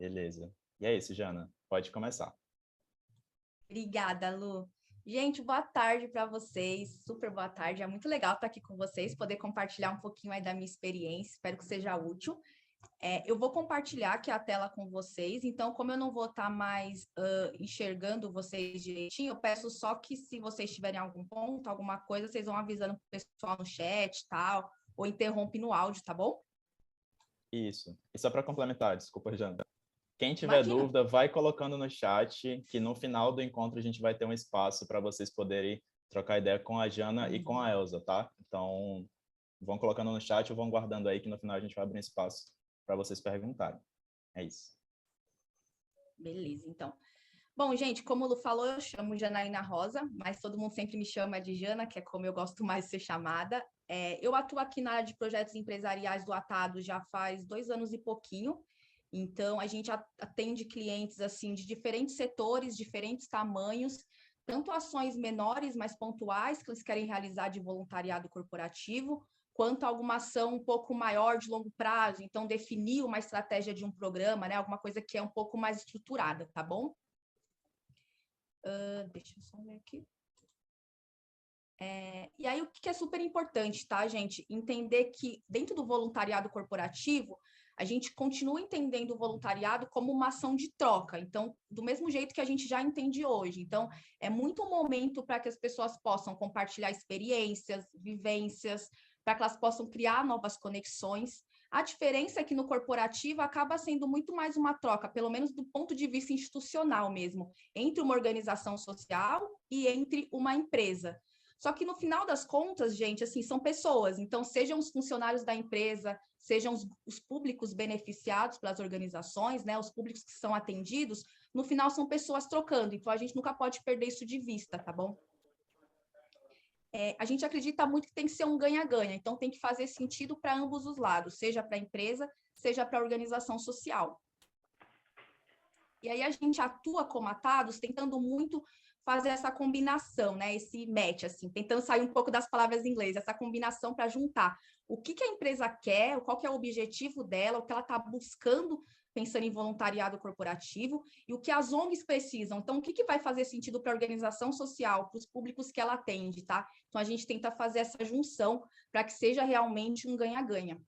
Beleza. E é isso, Jana. Pode começar. Obrigada, Lu. Gente, boa tarde para vocês. Super boa tarde. É muito legal estar aqui com vocês, poder compartilhar um pouquinho aí da minha experiência. Espero que seja útil. Eu vou compartilhar aqui a tela com vocês. Então, como eu não vou estar mais enxergando vocês direitinho, eu peço só que se vocês tiverem algum ponto, alguma coisa, vocês vão avisando para o pessoal no chat, tal, ou interrompe no áudio, tá bom? Isso. E só para complementar, desculpa, Jana. Quem tiver Imagina. dúvida, vai colocando no chat, que no final do encontro a gente vai ter um espaço para vocês poderem trocar ideia com a Jana e com a Elza, tá? Então, vão colocando no chat ou vão guardando aí, que no final a gente vai abrir um espaço para vocês perguntarem. É isso. Beleza, então. Bom, gente, como o Lu falou, eu chamo Janaína Rosa, mas todo mundo sempre me chama de Jana, que é como eu gosto mais de ser chamada. Eu atuo aqui na área de projetos empresariais do Atado já faz 2 anos e pouquinho. Então, a gente atende clientes assim de diferentes setores, diferentes tamanhos, tanto ações menores, mais pontuais, que eles querem realizar de voluntariado corporativo, quanto alguma ação um pouco maior de longo prazo. Então, definir uma estratégia de um programa, né? Alguma coisa que é um pouco mais estruturada, tá bom? Deixa eu só ver aqui. E aí, o que é super importante, tá, gente? Entender que dentro do voluntariado corporativo, a gente continua entendendo o voluntariado como uma ação de troca. Então, do mesmo jeito que a gente já entende hoje. Então, é muito um momento para que as pessoas possam compartilhar experiências, vivências, para que elas possam criar novas conexões. A diferença é que no corporativo acaba sendo muito mais uma troca, pelo menos do ponto de vista institucional mesmo, entre uma organização social e entre uma empresa. Só que no final das contas, gente, assim, são pessoas. Então, sejam os funcionários da empresa, sejam os públicos beneficiados pelas organizações, né, os públicos que são atendidos, no final são pessoas trocando. Então, a gente nunca pode perder isso de vista, tá bom? A gente acredita muito que tem que ser um ganha-ganha. Então, tem que fazer sentido para ambos os lados, seja para a empresa, seja para a organização social. E aí, a gente atua como atados, tentando muito fazer essa combinação, né? Esse match, assim, tentando sair um pouco das palavras em inglês, essa combinação para juntar o que a empresa quer, qual que é o objetivo dela, o que ela está buscando pensando em voluntariado corporativo e o que as ONGs precisam. Então, o que vai fazer sentido para a organização social, para os públicos que ela atende, tá? Então, a gente tenta fazer essa junção para que seja realmente um ganha-ganha.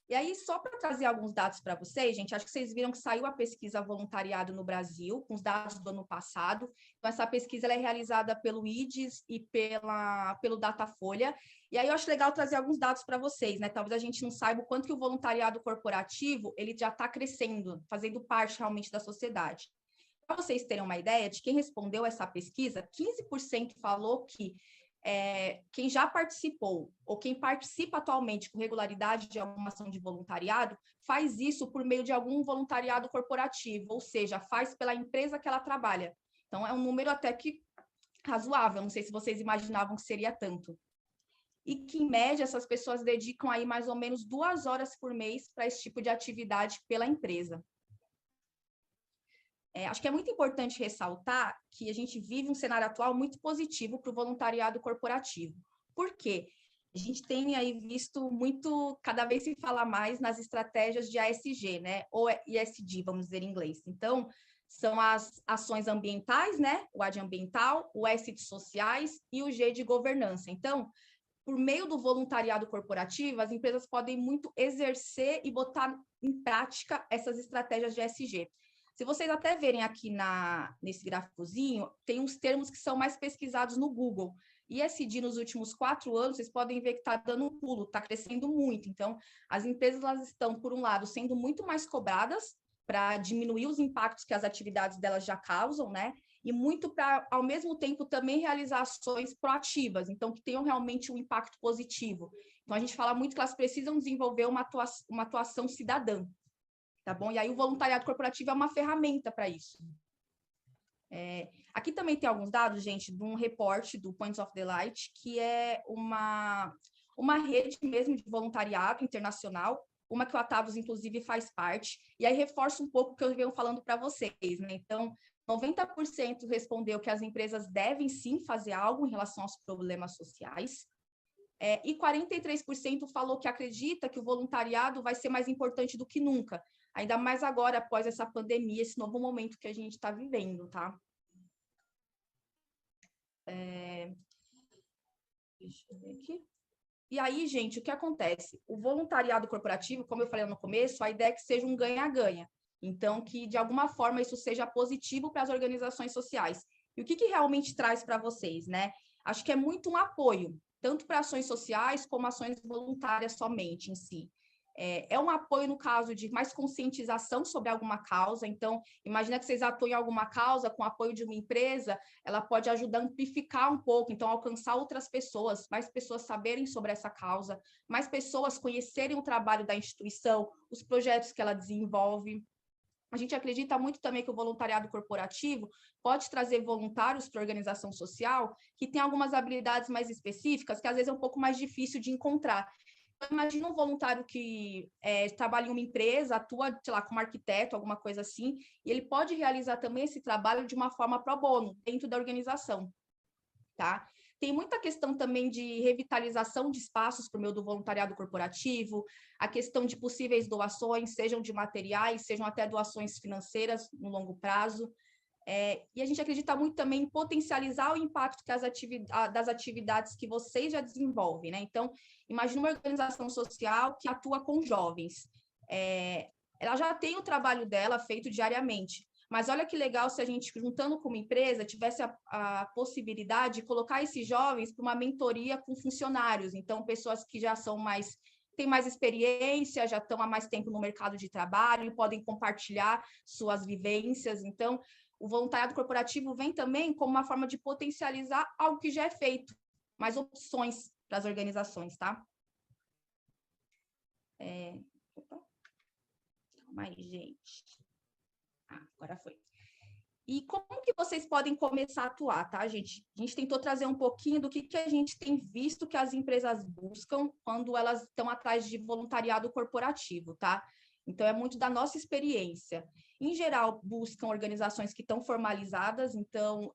E aí, só para trazer alguns dados para vocês, gente, acho que vocês viram que saiu a pesquisa voluntariado no Brasil, com os dados do ano passado. Então, essa pesquisa ela é realizada pelo IDES e pelo Datafolha. E aí, eu acho legal trazer alguns dados para vocês, né? Talvez a gente não saiba o quanto que o voluntariado corporativo ele já está crescendo, fazendo parte realmente da sociedade. Para vocês terem uma ideia de quem respondeu essa pesquisa, 15% falou que quem já participou ou quem participa atualmente com regularidade de alguma ação de voluntariado faz isso por meio de algum voluntariado corporativo, ou seja, faz pela empresa que ela trabalha. Então, é um número até que razoável, não sei se vocês imaginavam que seria tanto. E que, em média, essas pessoas dedicam aí mais ou menos 2 horas por mês para esse tipo de atividade pela empresa. Acho que é muito importante ressaltar que a gente vive um cenário atual muito positivo para o voluntariado corporativo. Por quê? A gente tem aí visto muito, cada vez se fala mais nas estratégias de ASG, né? Ou ESG, vamos dizer em inglês. Então, são as ações ambientais, né? O A de ambiental, o S de sociais e o G de governança. Então, por meio do voluntariado corporativo, as empresas podem muito exercer e botar em prática essas estratégias de ESG. Se vocês até verem aqui nesse gráficozinho, tem uns termos que são mais pesquisados no Google. ESG nos últimos 4 anos, vocês podem ver que está dando um pulo, está crescendo muito. Então, as empresas elas estão, por um lado, sendo muito mais cobradas para diminuir os impactos que as atividades delas já causam, né? E muito para, ao mesmo tempo, também realizar ações proativas, então, que tenham realmente um impacto positivo. Então, a gente fala muito que elas precisam desenvolver uma atuação cidadã, tá bom? E aí o voluntariado corporativo é uma ferramenta para isso. Aqui também tem alguns dados, gente, de um reporte do Points of the Light, que é uma rede mesmo de voluntariado internacional, uma que o Atavos, inclusive, faz parte, e aí reforça um pouco o que eu venho falando para vocês, né? Então, 90% respondeu que as empresas devem sim fazer algo em relação aos problemas sociais, E 43% falou que acredita que o voluntariado vai ser mais importante do que nunca, ainda mais agora, após essa pandemia, esse novo momento que a gente está vivendo, tá? Deixa eu ver aqui. E aí, gente, o que acontece? O voluntariado corporativo, como eu falei no começo, a ideia é que seja um ganha-ganha. Então, que de alguma forma isso seja positivo para as organizações sociais. E o que realmente traz para vocês, né? Acho que é muito um apoio, tanto para ações sociais como ações voluntárias somente em si. É um apoio no caso de mais conscientização sobre alguma causa. Então, imagina que vocês atuam em alguma causa com o apoio de uma empresa, ela pode ajudar a amplificar um pouco, então alcançar outras pessoas, mais pessoas saberem sobre essa causa, mais pessoas conhecerem o trabalho da instituição, os projetos que ela desenvolve. A gente acredita muito também que o voluntariado corporativo pode trazer voluntários para a organização social que tem algumas habilidades mais específicas, que às vezes é um pouco mais difícil de encontrar. Imagina um voluntário que trabalha em uma empresa, atua, sei lá, como arquiteto, alguma coisa assim, e ele pode realizar também esse trabalho de uma forma pro bono, dentro da organização, tá? Tem muita questão também de revitalização de espaços por meio do voluntariado corporativo, a questão de possíveis doações, sejam de materiais, sejam até doações financeiras no longo prazo. E a gente acredita muito também em potencializar o impacto que das atividades que vocês já desenvolvem, né? Então, imagina uma organização social que atua com jovens. Ela já tem o trabalho dela feito diariamente, mas olha que legal se a gente, juntando com uma empresa, tivesse a possibilidade de colocar esses jovens para uma mentoria com funcionários. Então, pessoas que já têm mais experiência, já estão há mais tempo no mercado de trabalho, podem compartilhar suas vivências. Então, o voluntariado corporativo vem também como uma forma de potencializar algo que já é feito, mais opções para as organizações, tá? Calma aí, gente. Agora foi. E como que vocês podem começar a atuar, tá, gente? A gente tentou trazer um pouquinho do que a gente tem visto que as empresas buscam quando elas estão atrás de voluntariado corporativo, tá? Então, é muito da nossa experiência. Em geral, buscam organizações que estão formalizadas, então,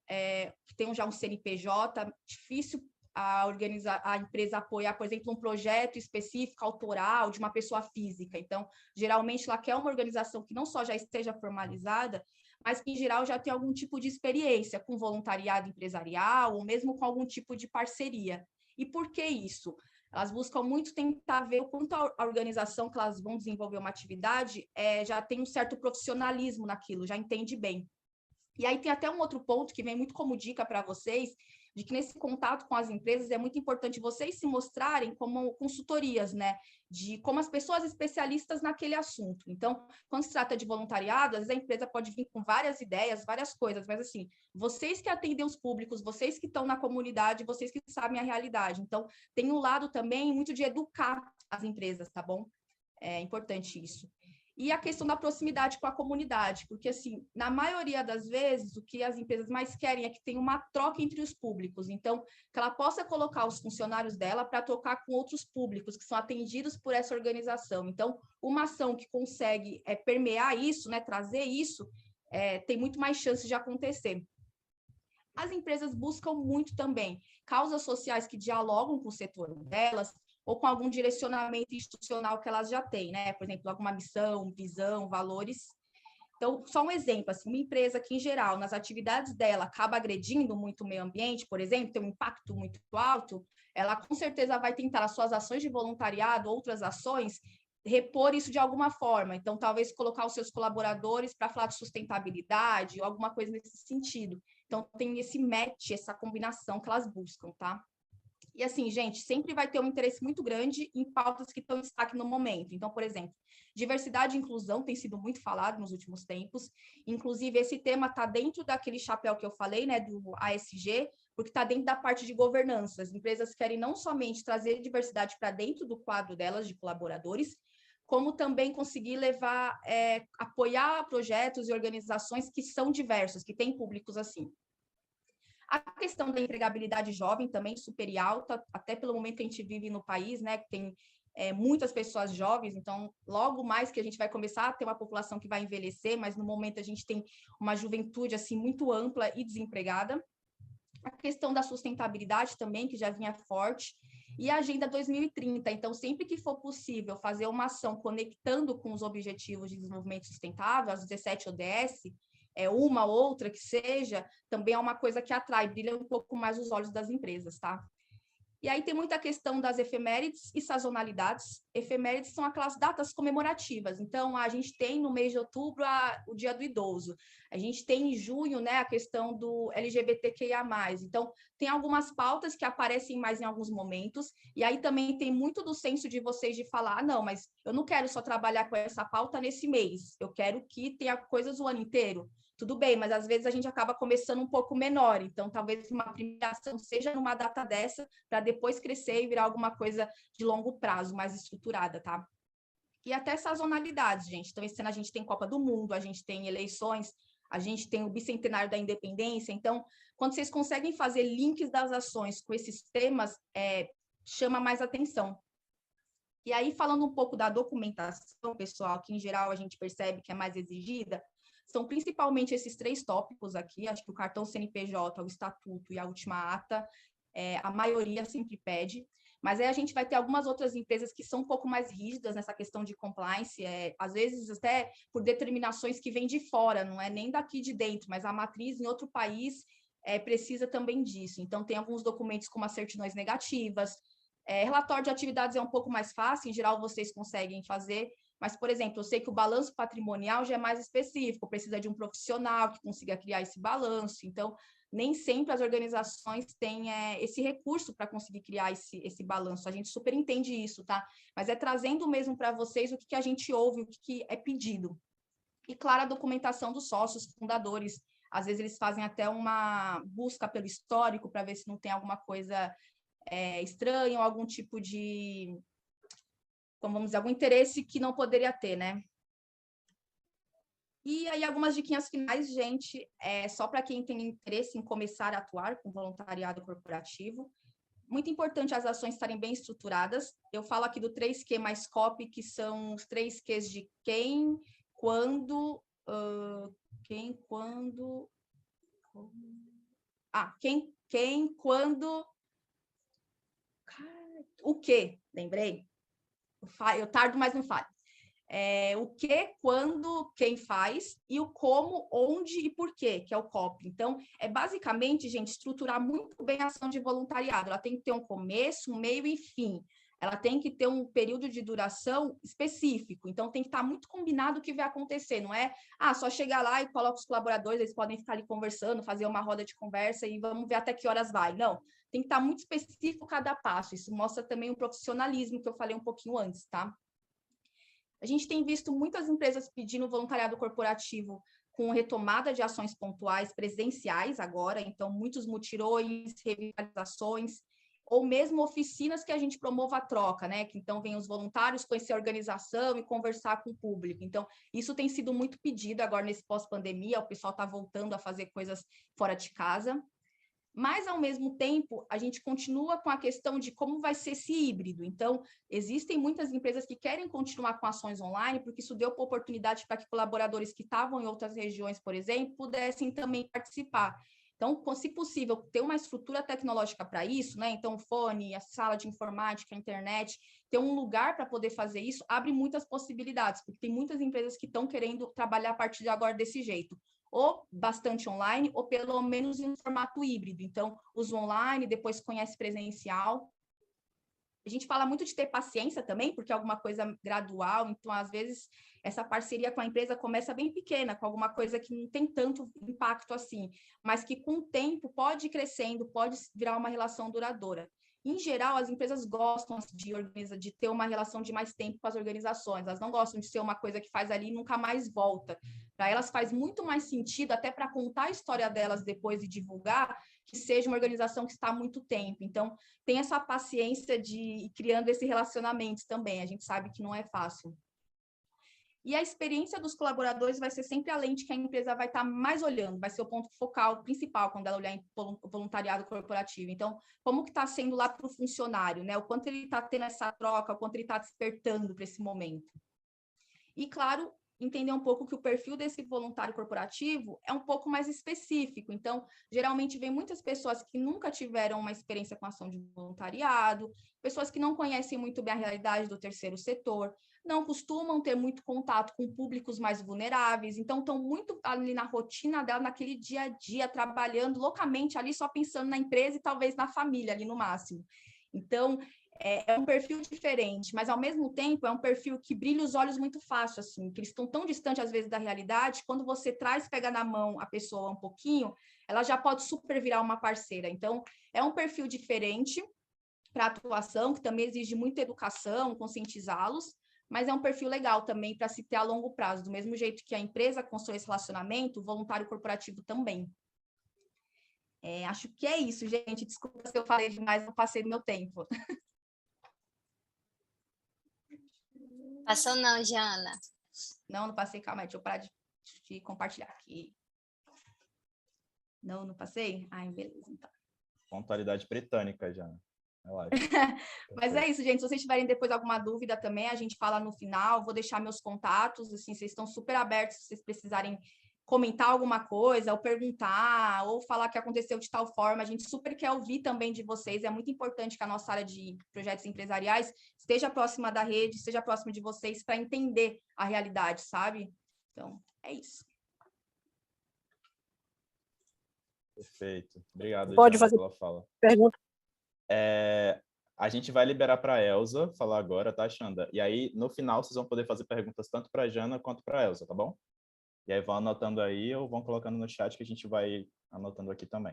que tenham já um CNPJ, difícil a empresa apoiar, por exemplo, um projeto específico, autoral, de uma pessoa física. Então, geralmente, ela quer uma organização que não só já esteja formalizada, mas que, em geral, já tem algum tipo de experiência com voluntariado empresarial ou mesmo com algum tipo de parceria. E por que isso? Elas buscam muito tentar ver o quanto a organização que elas vão desenvolver uma atividade já tem um certo profissionalismo naquilo, já entende bem. E aí tem até um outro ponto que vem muito como dica para vocês, de que nesse contato com as empresas é muito importante vocês se mostrarem como consultorias, né? De como as pessoas especialistas naquele assunto. Então, quando se trata de voluntariado, às vezes a empresa pode vir com várias ideias, várias coisas, mas assim, vocês que atendem os públicos, vocês que estão na comunidade, vocês que sabem a realidade. Então, tem um lado também muito de educar as empresas, tá bom? É importante isso. E a questão da proximidade com a comunidade, porque, assim, na maioria das vezes, o que as empresas mais querem é que tenha uma troca entre os públicos. Então, que ela possa colocar os funcionários dela para trocar com outros públicos que são atendidos por essa organização. Então, uma ação que consegue permear isso, né, trazer isso, tem muito mais chances de acontecer. As empresas buscam muito também causas sociais que dialogam com o setor delas, ou com algum direcionamento institucional que elas já têm, né? Por exemplo, alguma missão, visão, valores. Então, só um exemplo, assim, uma empresa que, em geral, nas atividades dela, acaba agredindo muito o meio ambiente, por exemplo, tem um impacto muito alto, ela com certeza vai tentar as suas ações de voluntariado, outras ações, repor isso de alguma forma. Então, talvez colocar os seus colaboradores para falar de sustentabilidade ou alguma coisa nesse sentido. Então, tem esse match, essa combinação que elas buscam, tá? E assim, gente, sempre vai ter um interesse muito grande em pautas que estão em destaque no momento. Então, por exemplo, diversidade e inclusão tem sido muito falado nos últimos tempos. Inclusive, esse tema está dentro daquele chapéu que eu falei, né, do ASG, porque está dentro da parte de governança. As empresas querem não somente trazer diversidade para dentro do quadro delas de colaboradores, como também conseguir levar, apoiar projetos e organizações que são diversos, que têm públicos assim. A questão da empregabilidade jovem também super alta, até pelo momento que a gente vive no país, né, que tem muitas pessoas jovens, então logo mais que a gente vai começar a ter uma população que vai envelhecer, mas no momento a gente tem uma juventude assim muito ampla e desempregada. A questão da sustentabilidade também, que já vinha forte, e a Agenda 2030. Então, sempre que for possível fazer uma ação conectando com os Objetivos de Desenvolvimento Sustentável, as 17 ODS, uma ou outra que seja, também é uma coisa que atrai, brilha um pouco mais os olhos das empresas, tá? E aí tem muita questão das efemérides e sazonalidades. Efemérides são aquelas datas comemorativas. Então, a gente tem no mês de outubro o Dia do Idoso. A gente tem em junho, né, a questão do LGBTQIA+. Então, tem algumas pautas que aparecem mais em alguns momentos. E aí também tem muito do senso de vocês de falar, não, mas eu não quero só trabalhar com essa pauta nesse mês. Eu quero que tenha coisas o ano inteiro. Tudo bem, mas às vezes a gente acaba começando um pouco menor, então talvez uma primeira ação seja numa data dessa, para depois crescer e virar alguma coisa de longo prazo, mais estruturada, tá? E até sazonalidades, gente. Então, esse ano a gente tem Copa do Mundo, a gente tem eleições, a gente tem o bicentenário da independência. Então, quando vocês conseguem fazer links das ações com esses temas, chama mais atenção. E aí, falando um pouco da documentação, pessoal, que em geral a gente percebe que é mais exigida, são principalmente esses 3 tópicos aqui, acho que o cartão CNPJ, o estatuto e a última ata, a maioria sempre pede, mas aí a gente vai ter algumas outras empresas que são um pouco mais rígidas nessa questão de compliance, às vezes até por determinações que vêm de fora, não é nem daqui de dentro, mas a matriz em outro país precisa também disso. Então, tem alguns documentos como as certidões negativas, relatório de atividades é um pouco mais fácil, em geral vocês conseguem fazer, mas, por exemplo, eu sei que o balanço patrimonial já é mais específico, precisa de um profissional que consiga criar esse balanço, então, nem sempre as organizações têm esse recurso para conseguir criar esse balanço, a gente super entende isso, tá? Mas é trazendo mesmo para vocês o que a gente ouve, o que é pedido. E, claro, a documentação dos sócios fundadores, às vezes eles fazem até uma busca pelo histórico para ver se não tem alguma coisa estranha ou algum tipo de... como vamos dizer, algum interesse que não poderia ter, né? E aí, algumas diquinhas finais, gente, só para quem tem interesse em começar a atuar com voluntariado corporativo. Muito importante as ações estarem bem estruturadas. Eu falo aqui do 3Q mais COP, que são os 3 Qs de quem, quando... quem, quando... quem, quando... O que? Lembrei? Eu tardo, mas não falho. O que, quando, quem faz, e o como, onde e por quê, que é o COP. Então, basicamente, gente, estruturar muito bem a ação de voluntariado. Ela tem que ter um começo, um meio e fim. Ela tem que ter um período de duração específico. Então, tem que estar muito combinado o que vai acontecer. Não é, só chegar lá e coloca os colaboradores, eles podem ficar ali conversando, fazer uma roda de conversa e vamos ver até que horas vai. Não, tem que estar muito específico cada passo. Isso mostra também o profissionalismo que eu falei um pouquinho antes, tá? A gente tem visto muitas empresas pedindo voluntariado corporativo com retomada de ações pontuais presenciais agora, então muitos mutirões, revitalizações, ou mesmo oficinas que a gente promova a troca, né? Que então vem os voluntários conhecer a organização e conversar com o público. Então, isso tem sido muito pedido agora nesse pós-pandemia, o pessoal está voltando a fazer coisas fora de casa. Mas, ao mesmo tempo, a gente continua com a questão de como vai ser esse híbrido. Então, existem muitas empresas que querem continuar com ações online, porque isso deu oportunidade para que colaboradores que estavam em outras regiões, por exemplo, pudessem também participar. Então, se possível, ter uma estrutura tecnológica para isso, né? Então, fone, a sala de informática, a internet, ter um lugar para poder fazer isso, abre muitas possibilidades, porque tem muitas empresas que estão querendo trabalhar a partir de agora desse jeito. Ou bastante online, ou pelo menos em um formato híbrido. Então, usa online, depois conhece presencial. A gente fala muito de ter paciência também, porque é alguma coisa gradual, então, às vezes, essa parceria com a empresa começa bem pequena, com alguma coisa que não tem tanto impacto assim, mas que com o tempo pode ir crescendo, pode virar uma relação duradoura. Em geral, as empresas gostam de ter uma relação de mais tempo com as organizações, elas não gostam de ser uma coisa que faz ali e nunca mais volta. Para elas faz muito mais sentido, até para contar a história delas depois e divulgar, que seja uma organização que está há muito tempo. Então, tem essa paciência de ir criando esse relacionamento também, a gente sabe que não é fácil. E a experiência dos colaboradores vai ser sempre a lente que a empresa vai estar mais olhando, vai ser o ponto focal principal quando ela olhar em voluntariado corporativo. Então, como que está sendo lá para o funcionário, né? O quanto ele está tendo essa troca, o quanto ele está despertando para esse momento. E, claro, entender um pouco que o perfil desse voluntário corporativo é um pouco mais específico. Então, geralmente vem muitas pessoas que nunca tiveram uma experiência com ação de voluntariado, pessoas que não conhecem muito bem a realidade do terceiro setor, não costumam ter muito contato com públicos mais vulneráveis, então estão muito ali na rotina dela, naquele dia a dia, trabalhando loucamente ali, só pensando na empresa e talvez na família ali no máximo. Então, é um perfil diferente, mas ao mesmo tempo é um perfil que brilha os olhos muito fácil, assim, que eles estão tão distantes às vezes da realidade, quando você pega na mão a pessoa um pouquinho, ela já pode super virar uma parceira. Então, é um perfil diferente para atuação, que também exige muita educação, conscientizá-los, mas é um perfil legal também para se ter a longo prazo, do mesmo jeito que a empresa constrói esse relacionamento, o voluntário corporativo também. Acho que é isso, gente. Desculpa se eu falei demais, não passei do meu tempo. Passou não, Jana. Não passei, calma aí, deixa eu parar de compartilhar aqui. Não passei? Ai, beleza, então. Pontualidade britânica, Jana. Mas é isso, gente. Se vocês tiverem depois alguma dúvida também, a gente fala no final. Vou deixar meus contatos, assim, vocês estão super abertos se vocês precisarem comentar alguma coisa, ou perguntar, ou falar que aconteceu de tal forma. A gente super quer ouvir também de vocês. É muito importante que a nossa área de projetos empresariais esteja próxima da rede, esteja próxima de vocês para entender a realidade, sabe? Então, é isso. Perfeito. Obrigado, Pode Jana, fazer pela fala. Pergunta. A gente vai liberar para a Elza falar agora, tá, Xanda? E aí, no final, vocês vão poder fazer perguntas tanto para a Jana quanto para a Elza, tá bom? E aí vão anotando aí ou vão colocando no chat que a gente vai anotando aqui também.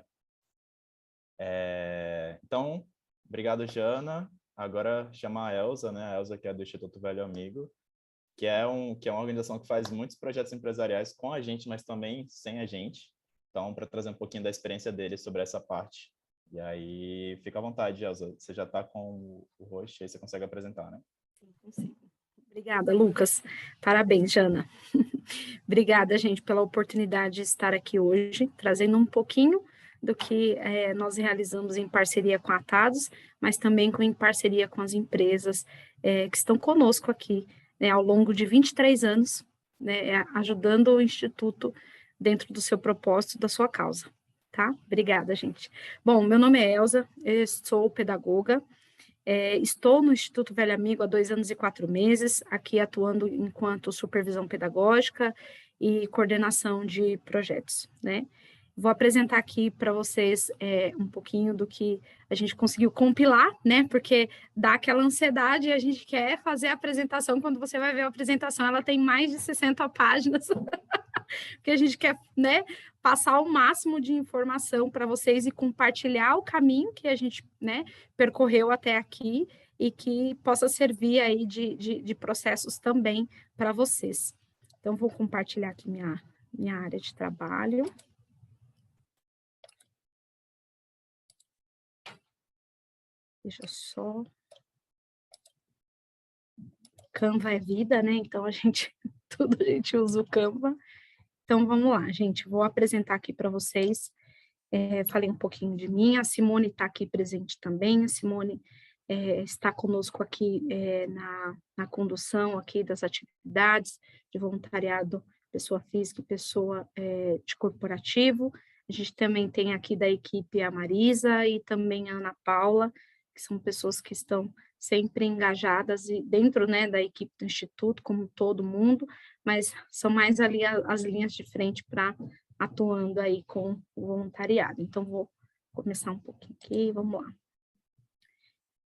Então, obrigado, Jana. Agora chama a Elza, né? A Elza, que é do Instituto Velho Amigo, que é uma organização que faz muitos projetos empresariais com a gente, mas também sem a gente. Então, para trazer um pouquinho da experiência deles sobre essa parte. E aí, fica à vontade, Elza. Você já está com o host, aí você consegue apresentar, né? Sim, consigo. Obrigada, Lucas. Parabéns, Jana. Obrigada, gente, pela oportunidade de estar aqui hoje, trazendo um pouquinho do que nós realizamos em parceria com a Atados, mas também em parceria com as empresas que estão conosco aqui, né, ao longo de 23 anos, né, ajudando o Instituto dentro do seu propósito, da sua causa, tá? Obrigada, gente. Bom, meu nome é Elza, eu sou pedagoga, estou no Instituto Velho Amigo há 2 anos e 4 meses, aqui atuando enquanto supervisão pedagógica e coordenação de projetos, né? Vou apresentar aqui para vocês um pouquinho do que a gente conseguiu compilar, né? Porque dá aquela ansiedade e a gente quer fazer a apresentação. Quando você vai ver a apresentação, ela tem mais de 60 páginas, porque a gente quer, né, passar o máximo de informação para vocês e compartilhar o caminho que a gente, né, percorreu até aqui e que possa servir aí de processos também para vocês. Então, vou compartilhar aqui minha área de trabalho. Deixa eu só... Canva é vida, né? Então, tudo a gente usa o Canva. Então, vamos lá, gente. Vou apresentar aqui para vocês. Falei um pouquinho de mim. A Simone está aqui presente também. A Simone está conosco aqui na condução aqui das atividades de voluntariado, pessoa física e pessoa de corporativo. A gente também tem aqui da equipe a Marisa e também a Ana Paula, que são pessoas que estão sempre engajadas e dentro, né, da equipe do Instituto, como todo mundo, mas são mais ali as linhas de frente para atuando aí com o voluntariado. Então, vou começar um pouquinho aqui, vamos lá.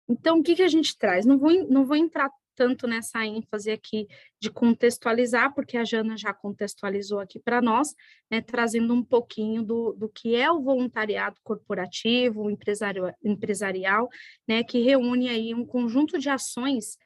Então, o que a gente traz? Não vou entrar tanto nessa ênfase aqui de contextualizar, porque a Jana já contextualizou aqui para nós, né, trazendo um pouquinho do que é o voluntariado corporativo, empresarial, né, que reúne aí um conjunto de ações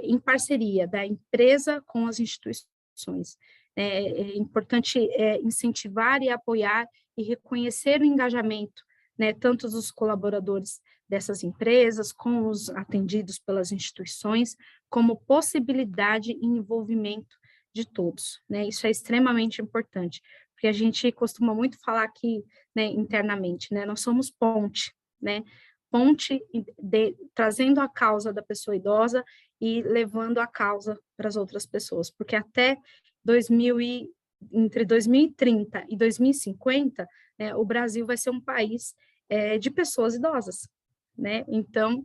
em parceria da empresa com as instituições. É importante incentivar e apoiar e reconhecer o engajamento, né, tanto dos colaboradores dessas empresas, com os atendidos pelas instituições, como possibilidade e envolvimento de todos, né? Isso é extremamente importante, porque a gente costuma muito falar aqui, né, internamente, né? Nós somos ponte, né? Ponte trazendo a causa da pessoa idosa e levando a causa para as outras pessoas, porque até entre 2030 e 2050, né, o Brasil vai ser um país de pessoas idosas, né? Então,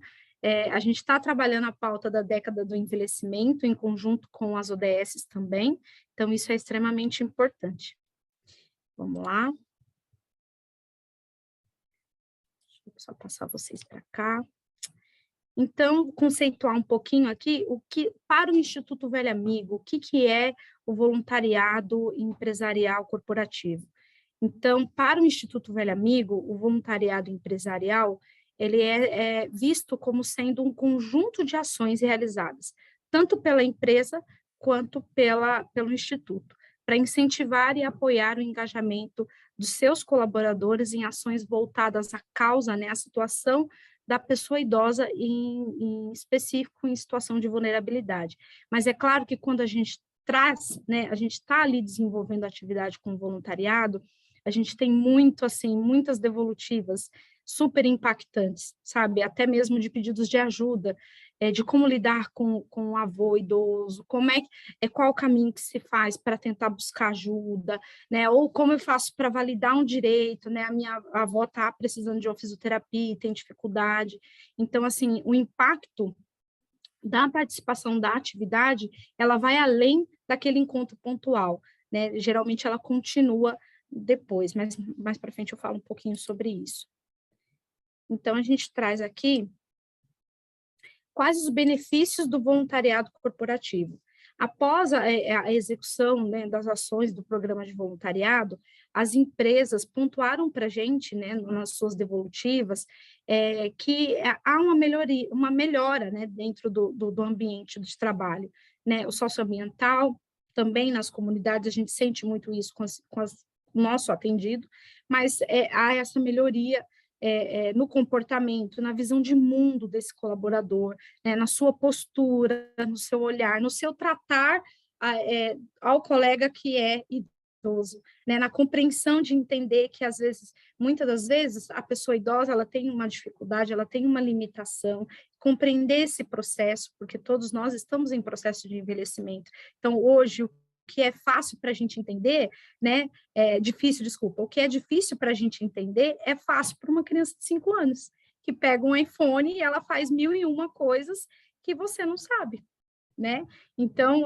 a gente está trabalhando a pauta da década do envelhecimento em conjunto com as ODSs também, então isso é extremamente importante. Vamos lá. Deixa eu só passar vocês para cá. Então, conceituar um pouquinho aqui, para o Instituto Velho Amigo, o que é o voluntariado empresarial corporativo? Então, para o Instituto Velho Amigo, o voluntariado empresarial, ele é visto como sendo um conjunto de ações realizadas, tanto pela empresa quanto pelo Instituto, para incentivar e apoiar o engajamento dos seus colaboradores em ações voltadas à causa, né, à situação da pessoa idosa em específico em situação de vulnerabilidade. Mas é claro que quando a gente traz, né, a gente está ali desenvolvendo atividade com voluntariado, a gente tem muitas devolutivas super impactantes, sabe? Até mesmo de pedidos de ajuda, de como lidar com o avô idoso, qual o caminho que se faz para tentar buscar ajuda, né? Ou como eu faço para validar um direito, né? A minha avó está precisando de uma fisioterapia e tem dificuldade. Então, assim, o impacto da participação da atividade, ela vai além daquele encontro pontual, né? Geralmente ela continua depois, mas mais para frente eu falo um pouquinho sobre isso. Então, a gente traz aqui quais os benefícios do voluntariado corporativo. Após a execução, né, das ações do programa de voluntariado, as empresas pontuaram para a gente, né, nas suas devolutivas, que há uma melhora, né, dentro do ambiente de trabalho, né, o socioambiental, também nas comunidades, a gente sente muito isso com o nosso atendido, mas há essa melhoria no comportamento, na visão de mundo desse colaborador, né, na sua postura, no seu olhar, no seu tratar ao colega que é idoso, né, na compreensão de entender que, às vezes, muitas das vezes, a pessoa idosa ela tem uma dificuldade, ela tem uma limitação, compreender esse processo, porque todos nós estamos em processo de envelhecimento. Então, hoje, o que é fácil para a gente entender, né, o que é difícil para a gente entender é fácil para uma criança de 5 anos, que pega um iPhone e ela faz 1001 coisas que você não sabe, né? Então,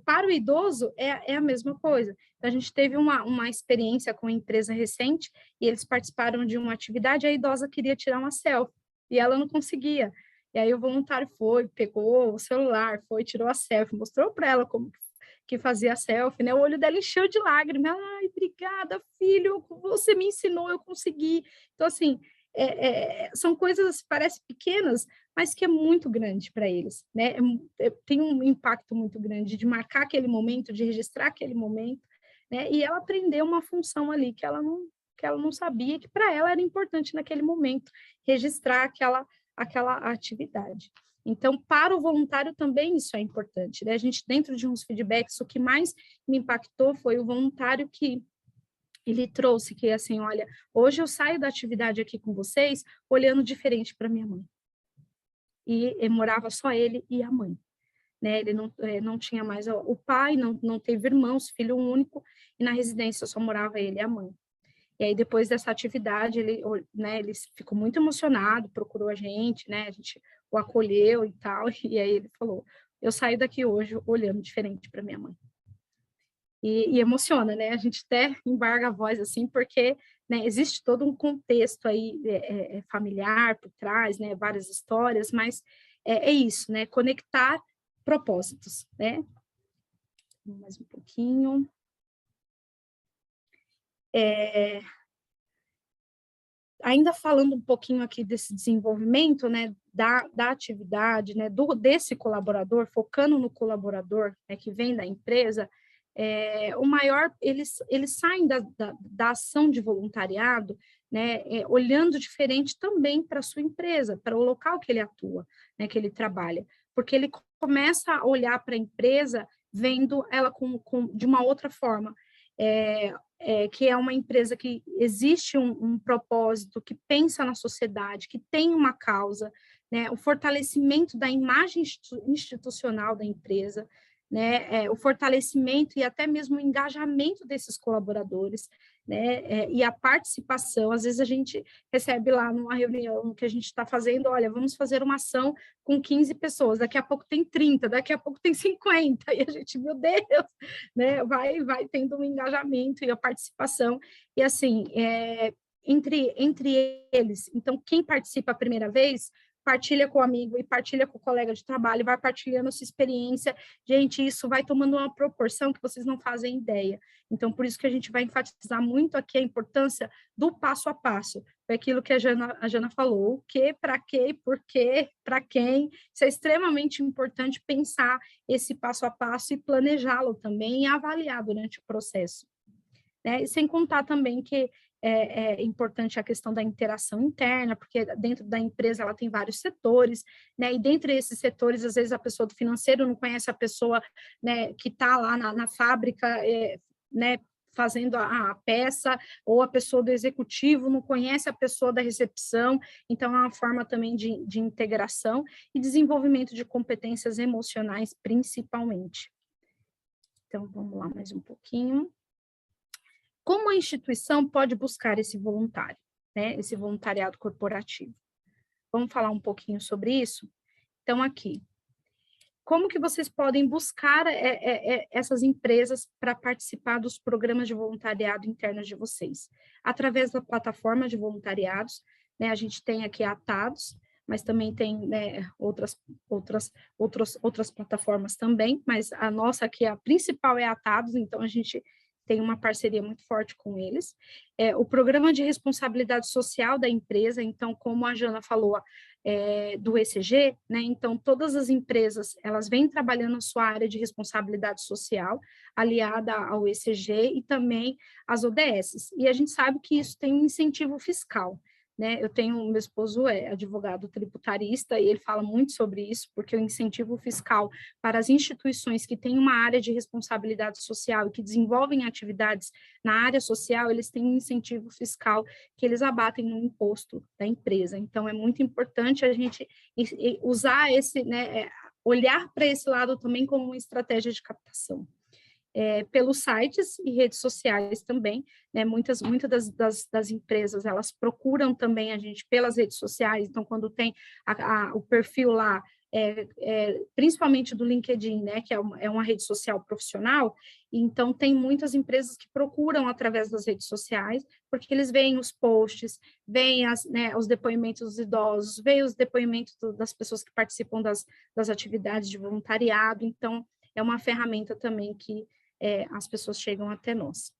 para o idoso é a mesma coisa. Então, a gente teve uma experiência com uma empresa recente e eles participaram de uma atividade, a idosa queria tirar uma selfie e ela não conseguia. E aí o voluntário pegou o celular, tirou a selfie, mostrou para ela como que fazia selfie, né? O olho dela encheu de lágrimas. Ai, obrigada, filho, você me ensinou, eu consegui. Então, assim, são coisas, parecem pequenas, mas que é muito grande para eles, né? Tem um impacto muito grande de marcar aquele momento, de registrar aquele momento, né? E ela aprendeu uma função ali que ela não sabia, que para ela era importante naquele momento, registrar aquela atividade. Então, para o voluntário também isso é importante, né? A gente, dentro de uns feedbacks, o que mais me impactou foi o voluntário que ele trouxe, que assim, olha, hoje eu saio da atividade aqui com vocês olhando diferente para minha mãe. E morava só ele e a mãe, né? Ele não tinha mais o pai, não teve irmãos, filho único, e na residência só morava ele e a mãe. E aí, depois dessa atividade, ele ficou muito emocionado, procurou a gente, né? A gente o acolheu e tal, e aí ele falou, eu saio daqui hoje olhando diferente para minha mãe. E emociona, né? A gente até embarga a voz, assim, porque, né, existe todo um contexto aí familiar por trás, né? Várias histórias, mas é isso, né? Conectar propósitos, né? Mais um pouquinho. Ainda falando um pouquinho aqui desse desenvolvimento, né, da atividade, né, desse colaborador, focando no colaborador, né, que vem da empresa, eles saem da ação de voluntariado, né, olhando diferente também para a sua empresa, para o local que ele atua, né, que ele trabalha, porque ele começa a olhar para a empresa vendo ela de uma outra forma, que é uma empresa que existe um propósito, que pensa na sociedade, que tem uma causa, né, o fortalecimento da imagem institucional da empresa, né, o fortalecimento e até mesmo o engajamento desses colaboradores, né, e a participação. Às vezes a gente recebe lá numa reunião que a gente está fazendo, olha, vamos fazer uma ação com 15 pessoas, daqui a pouco tem 30, daqui a pouco tem 50, e a gente, meu Deus, né, vai tendo um engajamento e a participação, e assim, entre eles, então quem participa a primeira vez, partilha com o amigo e partilha com o colega de trabalho, vai partilhando sua experiência. Gente, isso vai tomando uma proporção que vocês não fazem ideia. Então, por isso que a gente vai enfatizar muito aqui a importância do passo a passo. Foi aquilo que a Jana falou, o que, para quê, por quê, para quem. Isso é extremamente importante, pensar esse passo a passo e planejá-lo também e avaliar durante o processo. Né? E sem contar também que é importante a questão da interação interna, porque dentro da empresa ela tem vários setores, né, e dentre esses setores, às vezes a pessoa do financeiro não conhece a pessoa, né, que está lá na fábrica, né, fazendo a peça, ou a pessoa do executivo não conhece a pessoa da recepção, então é uma forma também de integração e desenvolvimento de competências emocionais, principalmente. Então, vamos lá mais um pouquinho. Como a instituição pode buscar esse voluntário, né, esse voluntariado corporativo? Vamos falar um pouquinho sobre isso? Então, aqui, como que vocês podem buscar essas empresas para participar dos programas de voluntariado internos de vocês? Através da plataforma de voluntariados, né, a gente tem aqui a Atados, mas também tem, né, outras plataformas também, mas a nossa aqui, a principal é a Atados, então a gente tem uma parceria muito forte com eles. O programa de responsabilidade social da empresa, então, como a Jana falou, do ECG, né, então todas as empresas, elas vêm trabalhando a sua área de responsabilidade social, aliada ao ECG e também às ODSs, e a gente sabe que isso tem um incentivo fiscal, né, meu esposo é advogado tributarista e ele fala muito sobre isso, porque o incentivo fiscal para as instituições que têm uma área de responsabilidade social e que desenvolvem atividades na área social, eles têm um incentivo fiscal que eles abatem no imposto da empresa. Então, é muito importante a gente usar né, olhar para esse lado também como uma estratégia de captação. Pelos sites e redes sociais também, né, muitas das empresas, elas procuram também a gente pelas redes sociais, então quando tem o perfil lá, principalmente do LinkedIn, né, que é uma rede social profissional, então tem muitas empresas que procuram através das redes sociais, porque eles veem os posts, veem né, os depoimentos dos idosos, veem os depoimentos das pessoas que participam das atividades de voluntariado, então é uma ferramenta também que as pessoas chegam até nós.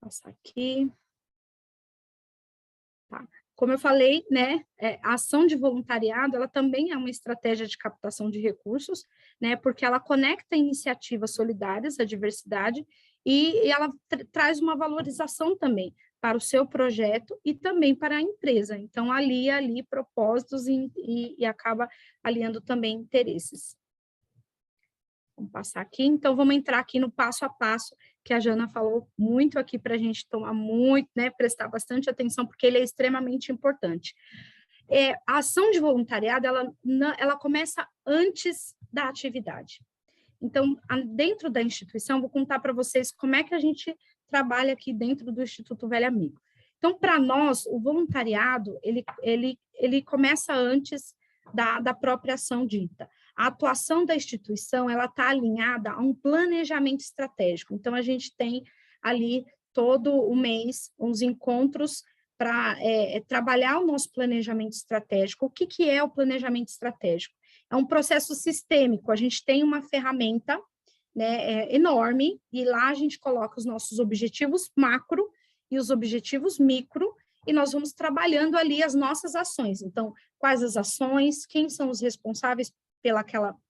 Vou passar aqui. Tá. Como eu falei, né, a ação de voluntariado, ela também é uma estratégia de captação de recursos, né, porque ela conecta iniciativas solidárias à diversidade e ela traz uma valorização também para o seu projeto e também para a empresa. Então, alia ali propósitos e acaba aliando também interesses. Vamos passar aqui, então vamos entrar aqui no passo a passo, que a Jana falou muito aqui para a gente tomar muito, né, prestar bastante atenção, porque ele é extremamente importante. A ação de voluntariado, ela começa antes da atividade. Então, dentro da instituição, vou contar para vocês como é que a gente trabalha aqui dentro do Instituto Velho Amigo. Então, para nós, o voluntariado, ele começa antes da própria ação dita. A atuação da instituição, ela está alinhada a um planejamento estratégico. Então, a gente tem ali todo o mês uns encontros para trabalhar o nosso planejamento estratégico. O que é o planejamento estratégico? É um processo sistêmico. A gente tem uma ferramenta, né, enorme, e lá a gente coloca os nossos objetivos macro e os objetivos micro, e nós vamos trabalhando ali as nossas ações. Então, quais as ações, quem são os responsáveis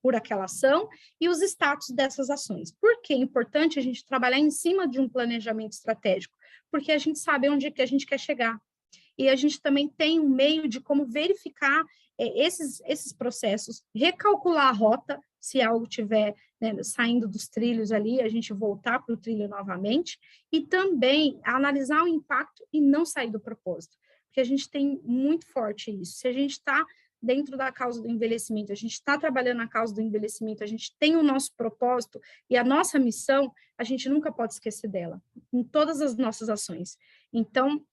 por aquela ação e os status dessas ações. Por que é importante a gente trabalhar em cima de um planejamento estratégico? Porque a gente sabe onde é que a gente quer chegar. E a gente também tem um meio de como verificar esses processos, recalcular a rota, se algo estiver, né, saindo dos trilhos ali, a gente voltar para o trilho novamente, e também analisar o impacto e não sair do propósito. porque a gente tem muito forte isso. Se a gente está dentro da causa do envelhecimento, a gente está trabalhando na causa do envelhecimento, a gente tem o nosso propósito e a nossa missão, a gente nunca pode esquecer dela, em todas as nossas ações. Então,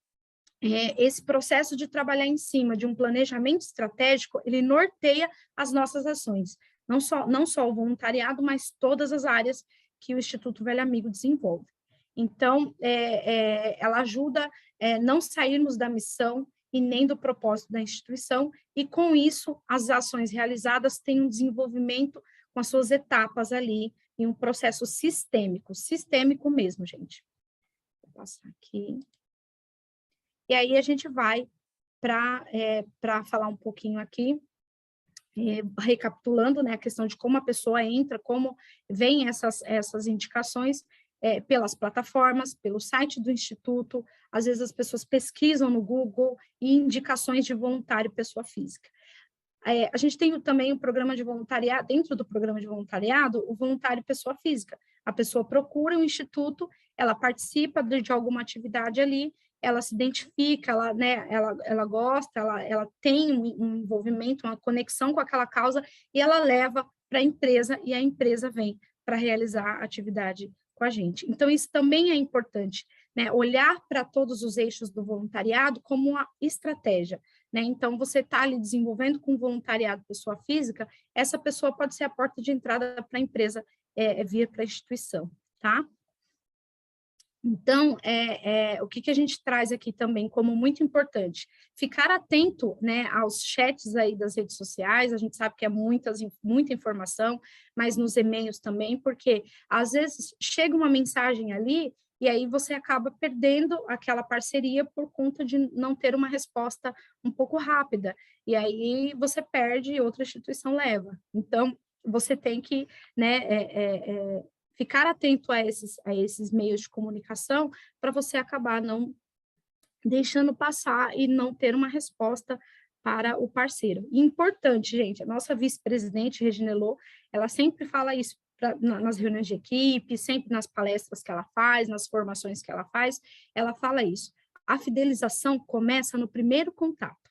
esse processo de trabalhar em cima de um planejamento estratégico, ele norteia as nossas ações, não só o voluntariado, mas todas as áreas que o Instituto Velho Amigo desenvolve. Então, ela ajuda não sairmos da missão e nem do propósito da instituição, e com isso, as ações realizadas têm um desenvolvimento com as suas etapas ali, em um processo sistêmico mesmo, gente. Vou passar aqui. E aí a gente vai para falar um pouquinho aqui, recapitulando, né, a questão de como a pessoa entra, como vem essas indicações, pelas plataformas, pelo site do Instituto, às vezes as pessoas pesquisam no Google, e indicações de voluntário pessoa física. A gente tem também o programa de voluntariado, dentro do programa de voluntariado, o voluntário pessoa física. A pessoa procura o Instituto, ela participa de alguma atividade ali, ela se identifica, ela gosta, ela tem um envolvimento, uma conexão com aquela causa, e ela leva para a empresa, e a empresa vem para realizar a atividade com a gente. Então, isso também é importante, né? Olhar para todos os eixos do voluntariado como uma estratégia, né? Então, você está ali desenvolvendo com voluntariado pessoa física, essa pessoa pode ser a porta de entrada para a empresa vir para a instituição, tá? Então, o que a gente traz aqui também como muito importante? Ficar atento, né, aos chats aí das redes sociais, a gente sabe que é muita informação, mas nos e-mails também, porque às vezes chega uma mensagem ali e aí você acaba perdendo aquela parceria por conta de não ter uma resposta um pouco rápida, e aí você perde e outra instituição leva. Então, você tem que, né, ficar atento a esses meios de comunicação para você acabar não deixando passar e não ter uma resposta para o parceiro. E importante, gente, a nossa vice-presidente, Regina Elô, ela sempre fala isso nas reuniões de equipe, sempre nas palestras que ela faz, nas formações que ela faz, ela fala isso. A fidelização começa no primeiro contato.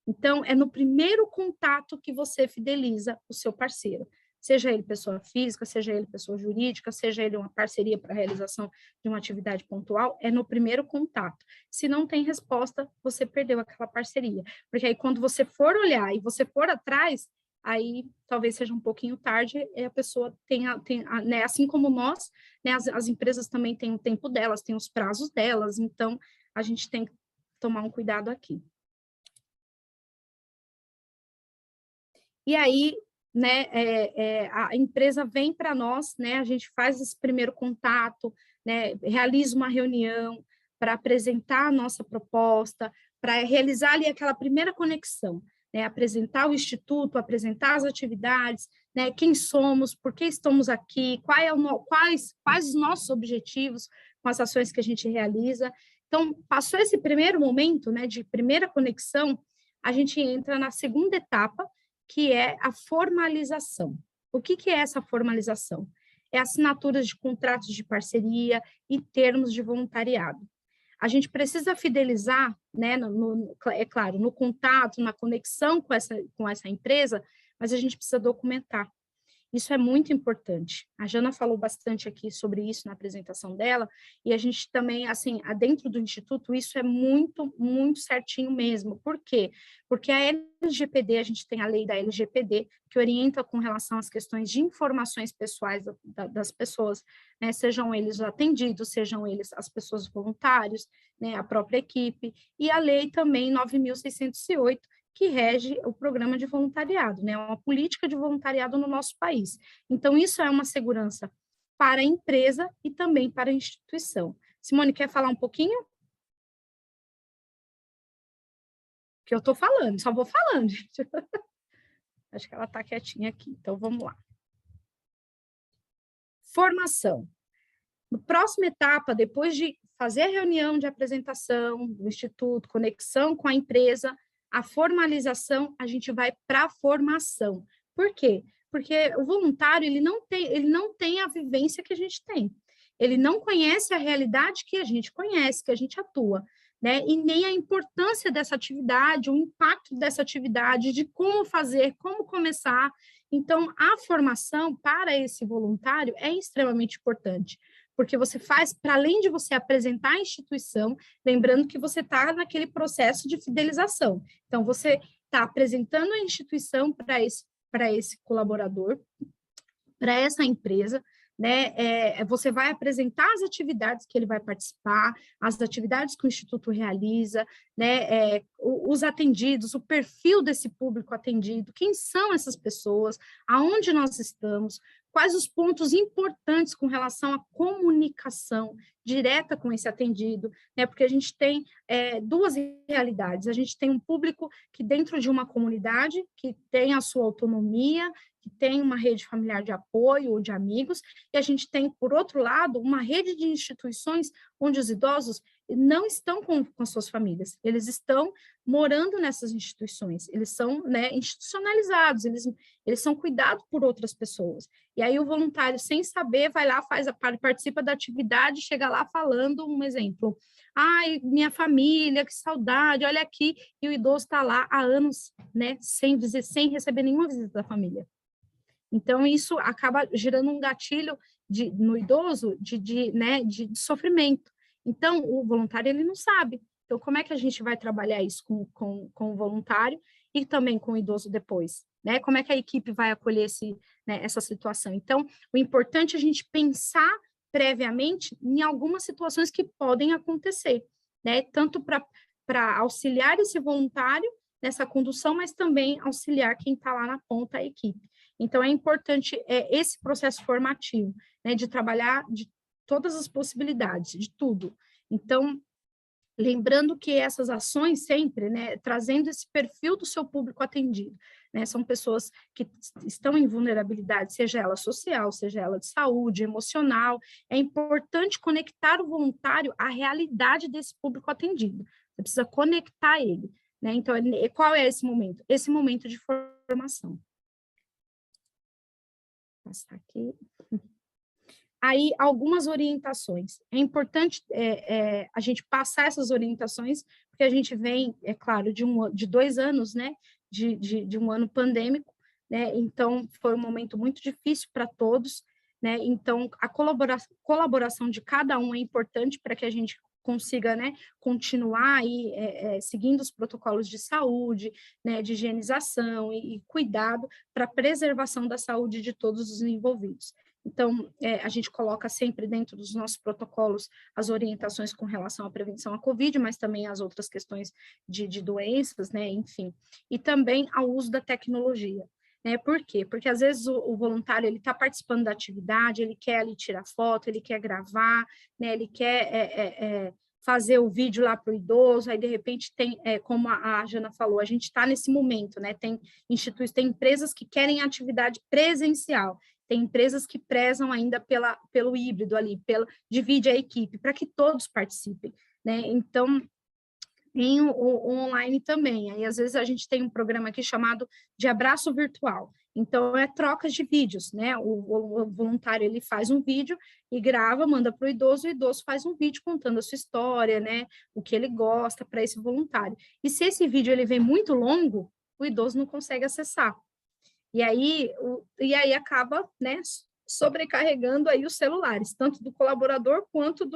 Então, é no primeiro contato que você fideliza o seu parceiro. Seja ele pessoa física, seja ele pessoa jurídica, seja ele uma parceria para a realização de uma atividade pontual, é no primeiro contato. Se não tem resposta, você perdeu aquela parceria. Porque aí, quando você for olhar e você for atrás, aí talvez seja um pouquinho tarde, e a pessoa né, assim como nós, né, as empresas também têm o tempo delas, têm os prazos delas, então a gente tem que tomar um cuidado aqui. E aí, né, a empresa vem para nós, né, a gente faz esse primeiro contato, né, realiza uma reunião para apresentar a nossa proposta, para realizar ali aquela primeira conexão, né, apresentar o Instituto, apresentar as atividades, né, quem somos, por que estamos aqui, quais os nossos objetivos com as ações que a gente realiza. Então, passou esse primeiro momento, né, de primeira conexão, a gente entra na segunda etapa, que é a formalização. O que é essa formalização? É assinaturas de contratos de parceria e termos de voluntariado. A gente precisa fidelizar, né, é claro, no contato, na conexão com essa empresa, mas a gente precisa documentar. Isso é muito importante. A Jana falou bastante aqui sobre isso na apresentação dela, e a gente também, assim, dentro do Instituto, isso é muito, muito certinho mesmo. Por quê? Porque a LGPD, a gente tem a lei da LGPD, que orienta com relação às questões de informações pessoais das pessoas, né, sejam eles atendidos, sejam eles as pessoas voluntárias, né, a própria equipe, e a lei também 9.608, que rege o programa de voluntariado, né? Uma política de voluntariado no nosso país. Então, isso é uma segurança para a empresa e também para a instituição. Simone, quer falar um pouquinho? Que eu estou falando, só vou falando, gente. Acho que ela está quietinha aqui, então vamos lá. Formação. Na próxima etapa, depois de fazer a reunião de apresentação do Instituto, conexão com a empresa, a formalização, a gente vai para a formação. Por quê? Porque o voluntário, ele não tem a vivência que a gente tem. Ele não conhece a realidade que a gente conhece, que a gente atua. né? E nem a importância dessa atividade, o impacto dessa atividade, de como fazer, como começar. Então, a formação para esse voluntário é extremamente importante, porque você faz, para além de você apresentar a instituição, lembrando que você está naquele processo de fidelização. Então, você está apresentando a instituição para esse colaborador, para essa empresa, né? Você vai apresentar as atividades que ele vai participar, as atividades que o Instituto realiza, né? Os atendidos, o perfil desse público atendido, quem são essas pessoas, aonde nós estamos, quais os pontos importantes com relação à comunicação direta com esse atendido, né? Porque a gente tem duas realidades. A gente tem um público que dentro de uma comunidade, que tem a sua autonomia, que tem uma rede familiar de apoio ou de amigos, e a gente tem, por outro lado, uma rede de instituições onde os idosos não estão com as suas famílias, eles estão morando nessas instituições, eles são, né, institucionalizados, eles são cuidados por outras pessoas. E aí o voluntário, sem saber, vai lá, participa da atividade, chega lá falando um exemplo. Ai, minha família, que saudade, olha aqui, e o idoso está lá há anos, né, sem receber nenhuma visita da família. Então, isso acaba gerando um gatilho no idoso né, de sofrimento. Então, o voluntário, ele não sabe. Então, como é que a gente vai trabalhar isso com o voluntário e também com o idoso depois? Né? Como é que a equipe vai acolher né, essa situação? Então, o importante é a gente pensar previamente em algumas situações que podem acontecer, né? Tanto para auxiliar esse voluntário nessa condução, mas também auxiliar quem está lá na ponta, a equipe. Então, é importante esse processo formativo, né, de trabalhar de todas as possibilidades, de tudo. Então, lembrando que essas ações sempre, né, trazendo esse perfil do seu público atendido, né, são pessoas que estão em vulnerabilidade, seja ela social, seja ela de saúde, emocional. É importante conectar o voluntário à realidade desse público atendido. Você precisa conectar ele, né? Então, qual é esse momento? Esse momento de formação. Vou passar aqui. Aí, algumas orientações. É importante a gente passar essas orientações, porque a gente vem, é claro, de 2 anos, né, de um ano pandêmico, né, então foi um momento muito difícil para todos, né, então a colaboração de cada um é importante para que a gente consiga, né, continuar aí seguindo os protocolos de saúde, né, de higienização e cuidado para a preservação da saúde de todos os envolvidos. Então, a gente coloca sempre dentro dos nossos protocolos as orientações com relação à prevenção à Covid, mas também as outras questões de doenças, né, enfim, e também ao uso da tecnologia. Né? Por quê? Porque às vezes o voluntário ele está participando da atividade, ele quer ali tirar foto, ele quer gravar, né? Ele quer fazer o vídeo lá para o idoso, aí de repente tem, como a Jana falou, a gente está nesse momento, né? Tem empresas que querem atividade presencial, tem empresas que prezam ainda pelo híbrido ali, divide a equipe, para que todos participem, né? Então, tem o online também. Aí, às vezes, a gente tem um programa aqui chamado de abraço virtual. Então, é trocas de vídeos, né? O voluntário, ele faz um vídeo e grava, manda para o idoso faz um vídeo contando a sua história, né? O que ele gosta para esse voluntário. E se esse vídeo ele vem muito longo, o idoso não consegue acessar. E aí acaba, né, sobrecarregando aí os celulares, tanto do colaborador quanto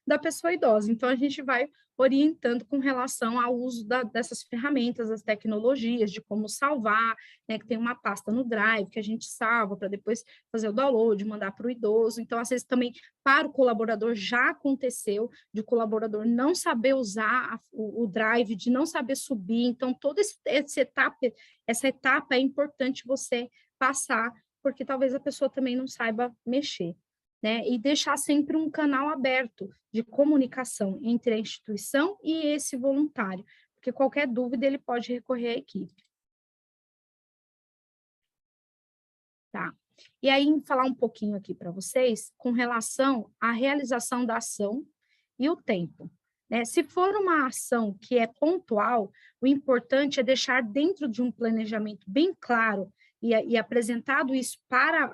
da pessoa idosa. Então, a gente vai orientando com relação ao uso dessas ferramentas, das tecnologias, de como salvar, né, que tem uma pasta no Drive que a gente salva para depois fazer o download, mandar para o idoso. Então, às vezes também para o colaborador já aconteceu de o colaborador não saber usar o Drive, de não saber subir. Então, toda essa etapa é importante você passar, porque talvez a pessoa também não saiba mexer. Né, e deixar sempre um canal aberto de comunicação entre a instituição e esse voluntário, porque qualquer dúvida ele pode recorrer à equipe. Tá. E aí, falar um pouquinho aqui para vocês com relação à realização da ação e o tempo. Né? Se for uma ação que é pontual, o importante é deixar dentro de um planejamento bem claro e apresentado isso para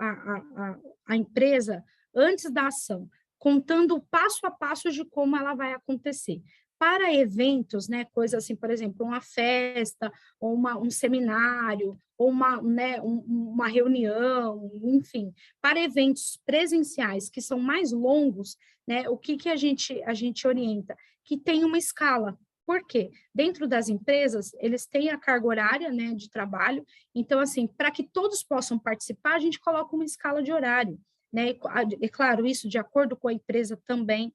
a empresa antes da ação, contando o passo a passo de como ela vai acontecer. Para eventos, né, coisas assim, por exemplo, uma festa, ou um seminário, ou né, uma reunião, enfim, para eventos presenciais que são mais longos, né, o que a gente orienta? Que tem uma escala. Por quê? Dentro das empresas, eles têm a carga horária, né, de trabalho, então, assim, para que todos possam participar, a gente coloca uma escala de horário, né, e claro, isso de acordo com a empresa também,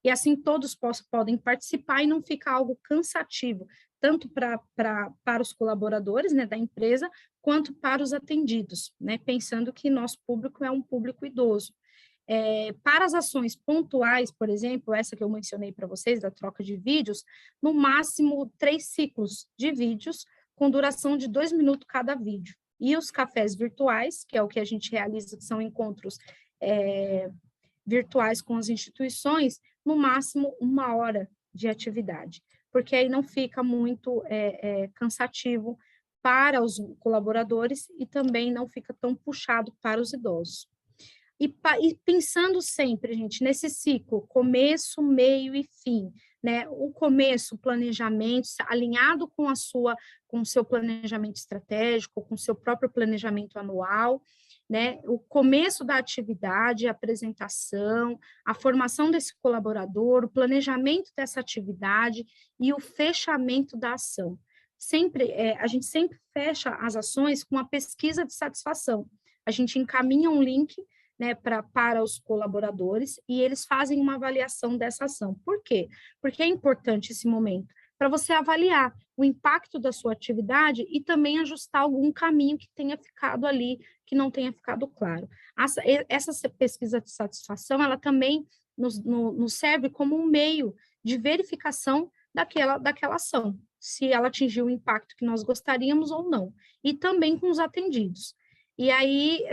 e assim todos podem participar e não fica algo cansativo, tanto para os colaboradores, né, da empresa, quanto para os atendidos, né, pensando que nosso público é um público idoso. Para as ações pontuais, por exemplo, essa que eu mencionei para vocês, da troca de vídeos, no máximo 3 ciclos de vídeos, com duração de 2 minutos cada vídeo. E os cafés virtuais, que é o que a gente realiza, que são encontros virtuais com as instituições, no máximo 1 hora de atividade, porque aí não fica muito cansativo para os colaboradores e também não fica tão puxado para os idosos. E pensando sempre, gente, nesse ciclo, começo, meio e fim, né? O começo, planejamento, alinhado com com o seu planejamento estratégico, com o seu próprio planejamento anual, né? O começo da atividade, a apresentação, a formação desse colaborador, o planejamento dessa atividade e o fechamento da ação. Sempre, a gente sempre fecha as ações com uma pesquisa de satisfação. A gente encaminha um link, né, para os colaboradores, e eles fazem uma avaliação dessa ação. Por quê? Porque é importante esse momento, para você avaliar o impacto da sua atividade e também ajustar algum caminho que tenha ficado ali, que não tenha ficado claro. Essa pesquisa de satisfação, ela também nos serve como um meio de verificação daquela ação, se ela atingiu o impacto que nós gostaríamos ou não, e também com os atendidos. E aí,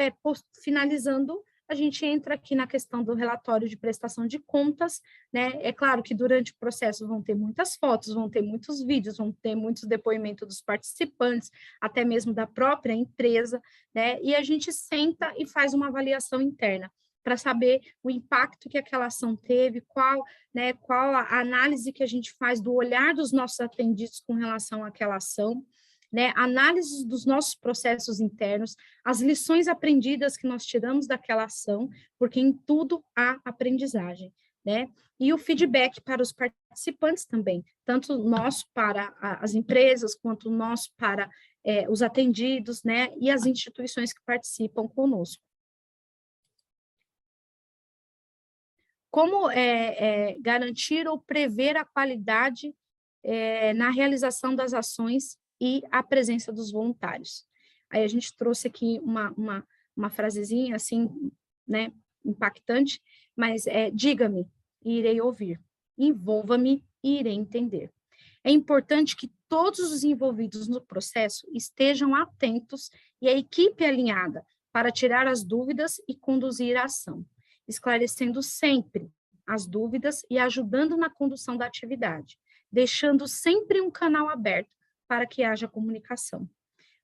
finalizando, a gente entra aqui na questão do relatório de prestação de contas, né? É claro que durante o processo vão ter muitas fotos, vão ter muitos vídeos, vão ter muitos depoimentos dos participantes, até mesmo da própria empresa, né? E a gente senta e faz uma avaliação interna para saber o impacto que aquela ação teve, qual a análise que a gente faz do olhar dos nossos atendidos com relação àquela ação, né, análise dos nossos processos internos, as lições aprendidas que nós tiramos daquela ação, porque em tudo há aprendizagem, né? E o feedback para os participantes também, tanto nosso para as empresas, quanto nosso para os atendidos, né? E as instituições que participam conosco. Como garantir ou prever a qualidade na realização das ações e a presença dos voluntários. Aí a gente trouxe aqui uma frasezinha, assim, né, impactante, mas diga-me e irei ouvir, envolva-me e irei entender. É importante que todos os envolvidos no processo estejam atentos e a equipe alinhada para tirar as dúvidas e conduzir a ação, esclarecendo sempre as dúvidas e ajudando na condução da atividade, deixando sempre um canal aberto para que haja comunicação.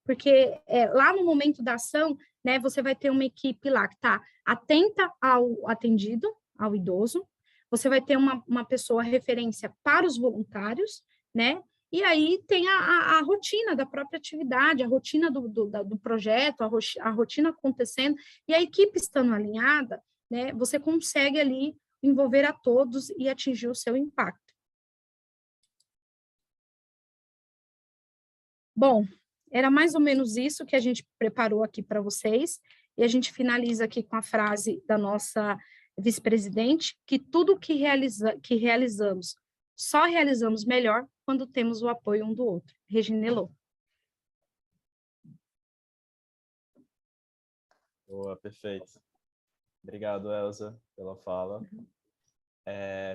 Porque lá no momento da ação, né, você vai ter uma equipe lá que está atenta ao atendido, ao idoso, você vai ter uma pessoa referência para os voluntários, né, e aí tem a rotina da própria atividade, a rotina do projeto, a rotina acontecendo, e a equipe estando alinhada, né, você consegue ali envolver a todos e atingir o seu impacto. Bom, era mais ou menos isso que a gente preparou aqui para vocês, e a gente finaliza aqui com a frase da nossa vice-presidente, que tudo que realizamos, só realizamos melhor quando temos o apoio um do outro. Regina Elô. Boa, perfeito. Obrigado, Elza, pela fala.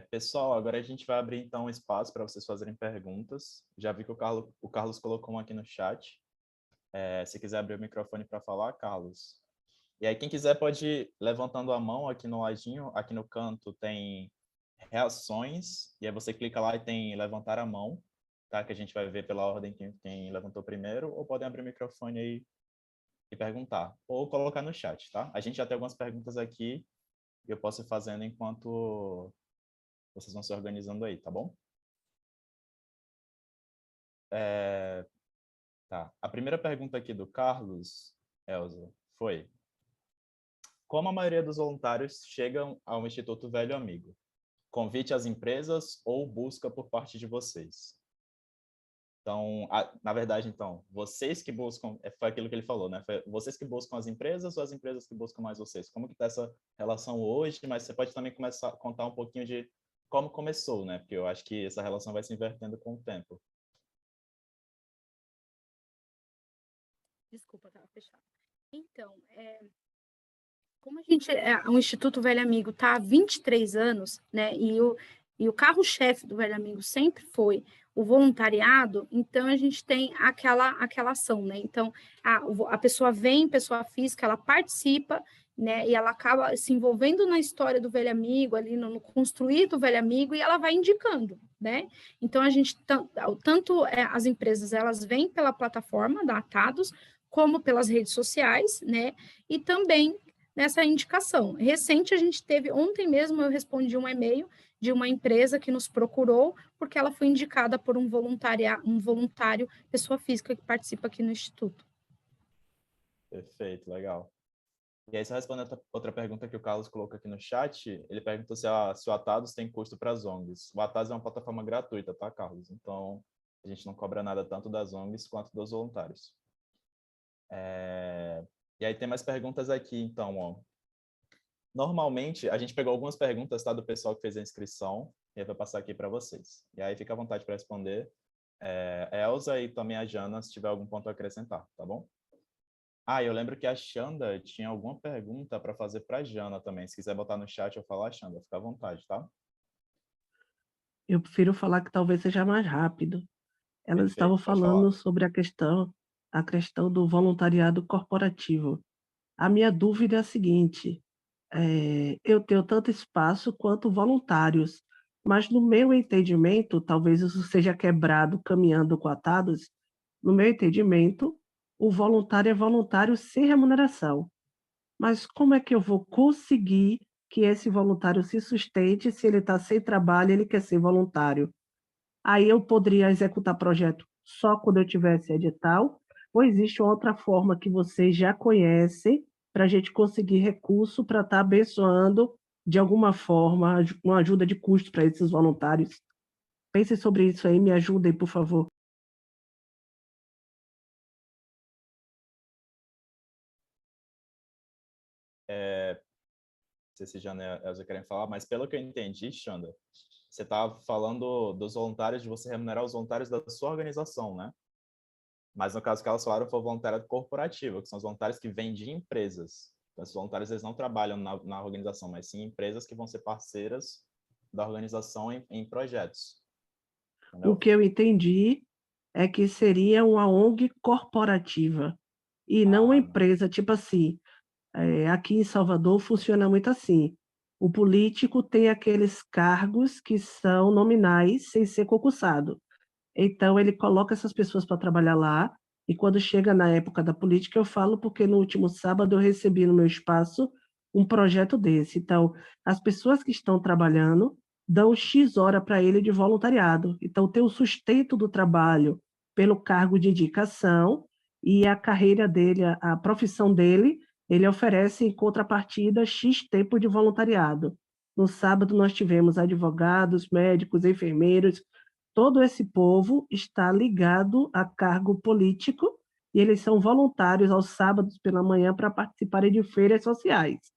Pessoal, agora a gente vai abrir, então, um espaço para vocês fazerem perguntas. Já vi que o Carlos colocou uma aqui no chat. Se quiser abrir o microfone para falar, Carlos. E aí, quem quiser pode ir levantando a mão aqui no ladinho, aqui no canto tem reações, e aí você clica lá e tem levantar a mão, tá? Que a gente vai ver pela ordem quem levantou primeiro, ou podem abrir o microfone aí e perguntar, ou colocar no chat, tá? A gente já tem algumas perguntas aqui, e eu posso ir fazendo enquanto vocês vão se organizando aí, tá bom? Tá. A primeira pergunta aqui do Carlos, Elza, foi: como a maioria dos voluntários chegam ao Instituto Velho Amigo? Convite às empresas ou busca por parte de vocês? Então, na verdade, então, vocês que buscam, foi aquilo que ele falou, né? Foi vocês que buscam as empresas ou as empresas que buscam mais vocês? Como que está essa relação hoje? Mas você pode também começar a contar um pouquinho de como começou, né? Porque eu acho que essa relação vai se invertendo com o tempo. Desculpa, estava fechado. Então, como a gente, o Instituto Velho Amigo está há 23 anos, né, e o carro-chefe do Velho Amigo sempre foi o voluntariado, então a gente tem aquela ação, né? Então, a pessoa vem, pessoa física, ela participa, né, e ela acaba se envolvendo na história do Velho Amigo, ali no construir do Velho Amigo, e ela vai indicando, né? Então, a gente, tanto as empresas, elas vêm pela plataforma da Atados, como pelas redes sociais, né? E também nessa indicação. Recente, a gente teve, ontem mesmo eu respondi um e-mail de uma empresa que nos procurou, porque ela foi indicada por um voluntário, pessoa física que participa aqui no Instituto. Perfeito, legal. E aí, só respondendo outra pergunta que o Carlos colocou aqui no chat, ele perguntou se o Atados tem custo para as ONGs. O Atados é uma plataforma gratuita, tá, Carlos? Então, a gente não cobra nada tanto das ONGs quanto dos voluntários. E aí tem mais perguntas aqui, então, ó. Normalmente, a gente pegou algumas perguntas, tá, do pessoal que fez a inscrição, e aí vai passar aqui para vocês. E aí fica à vontade para responder. Elza e também a Jana, se tiver algum ponto a acrescentar, tá bom? Eu lembro que a Xanda tinha alguma pergunta para fazer para a Jana também. Se quiser botar no chat, eu falar, Xanda, fica à vontade, tá? Eu prefiro falar que talvez seja mais rápido. Elas estavam Perfeito, pode falar. falando sobre a questão do voluntariado corporativo. A minha dúvida é a seguinte: eu tenho tanto espaço quanto voluntários, mas no meu entendimento, talvez isso seja quebrado caminhando com Atados, no meu entendimento, o voluntário é voluntário sem remuneração. Mas como é que eu vou conseguir que esse voluntário se sustente se ele está sem trabalho e ele quer ser voluntário? Aí eu poderia executar projeto só quando eu tivesse edital, ou existe outra forma que vocês já conhecem para a gente conseguir recurso para estar abençoando, de alguma forma, uma ajuda de custo para esses voluntários? Pensem sobre isso aí, me ajudem, por favor. Não sei se Jana e Elza querem falar, mas pelo que eu entendi, Xanda, você está falando dos voluntários, de você remunerar os voluntários da sua organização, né? Mas no caso que elas falaram foi o voluntariado corporativo, que são os voluntários que vêm de empresas. Então, esses voluntários eles não trabalham na organização, mas sim empresas que vão ser parceiras da organização em projetos. O Entendeu? que eu entendi é que seria uma ONG corporativa e não uma Não. empresa, tipo assim, aqui em Salvador funciona muito assim. O político tem aqueles cargos que são nominais, sem ser concursado. Então, ele coloca essas pessoas para trabalhar lá, e quando chega na época da política, eu falo porque no último sábado eu recebi no meu espaço um projeto desse. Então, as pessoas que estão trabalhando dão X hora para ele de voluntariado. Então, tem o sustento do trabalho pelo cargo de indicação e a carreira dele, a profissão dele, ele oferece em contrapartida X tempo de voluntariado. No sábado, nós tivemos advogados, médicos, enfermeiros, todo esse povo está ligado a cargo político e eles são voluntários aos sábados pela manhã para participarem de feiras sociais.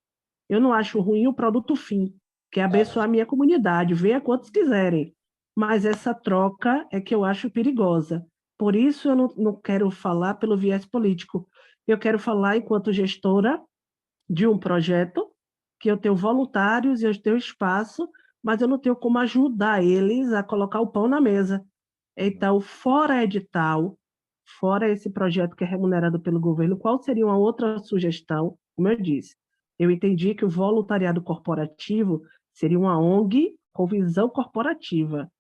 Eu não acho ruim o produto fim, que é abençoar a minha comunidade, venha quantos quiserem, mas essa troca é que eu acho perigosa. Por isso eu não quero falar pelo viés político, eu quero falar enquanto gestora de um projeto, que eu tenho voluntários e eu tenho espaço, mas eu não tenho como ajudar eles a colocar o pão na mesa. Então, fora edital, fora esse projeto que é remunerado pelo governo, qual seria uma outra sugestão? Como eu disse, eu entendi que o voluntariado corporativo seria uma ONG com visão corporativa.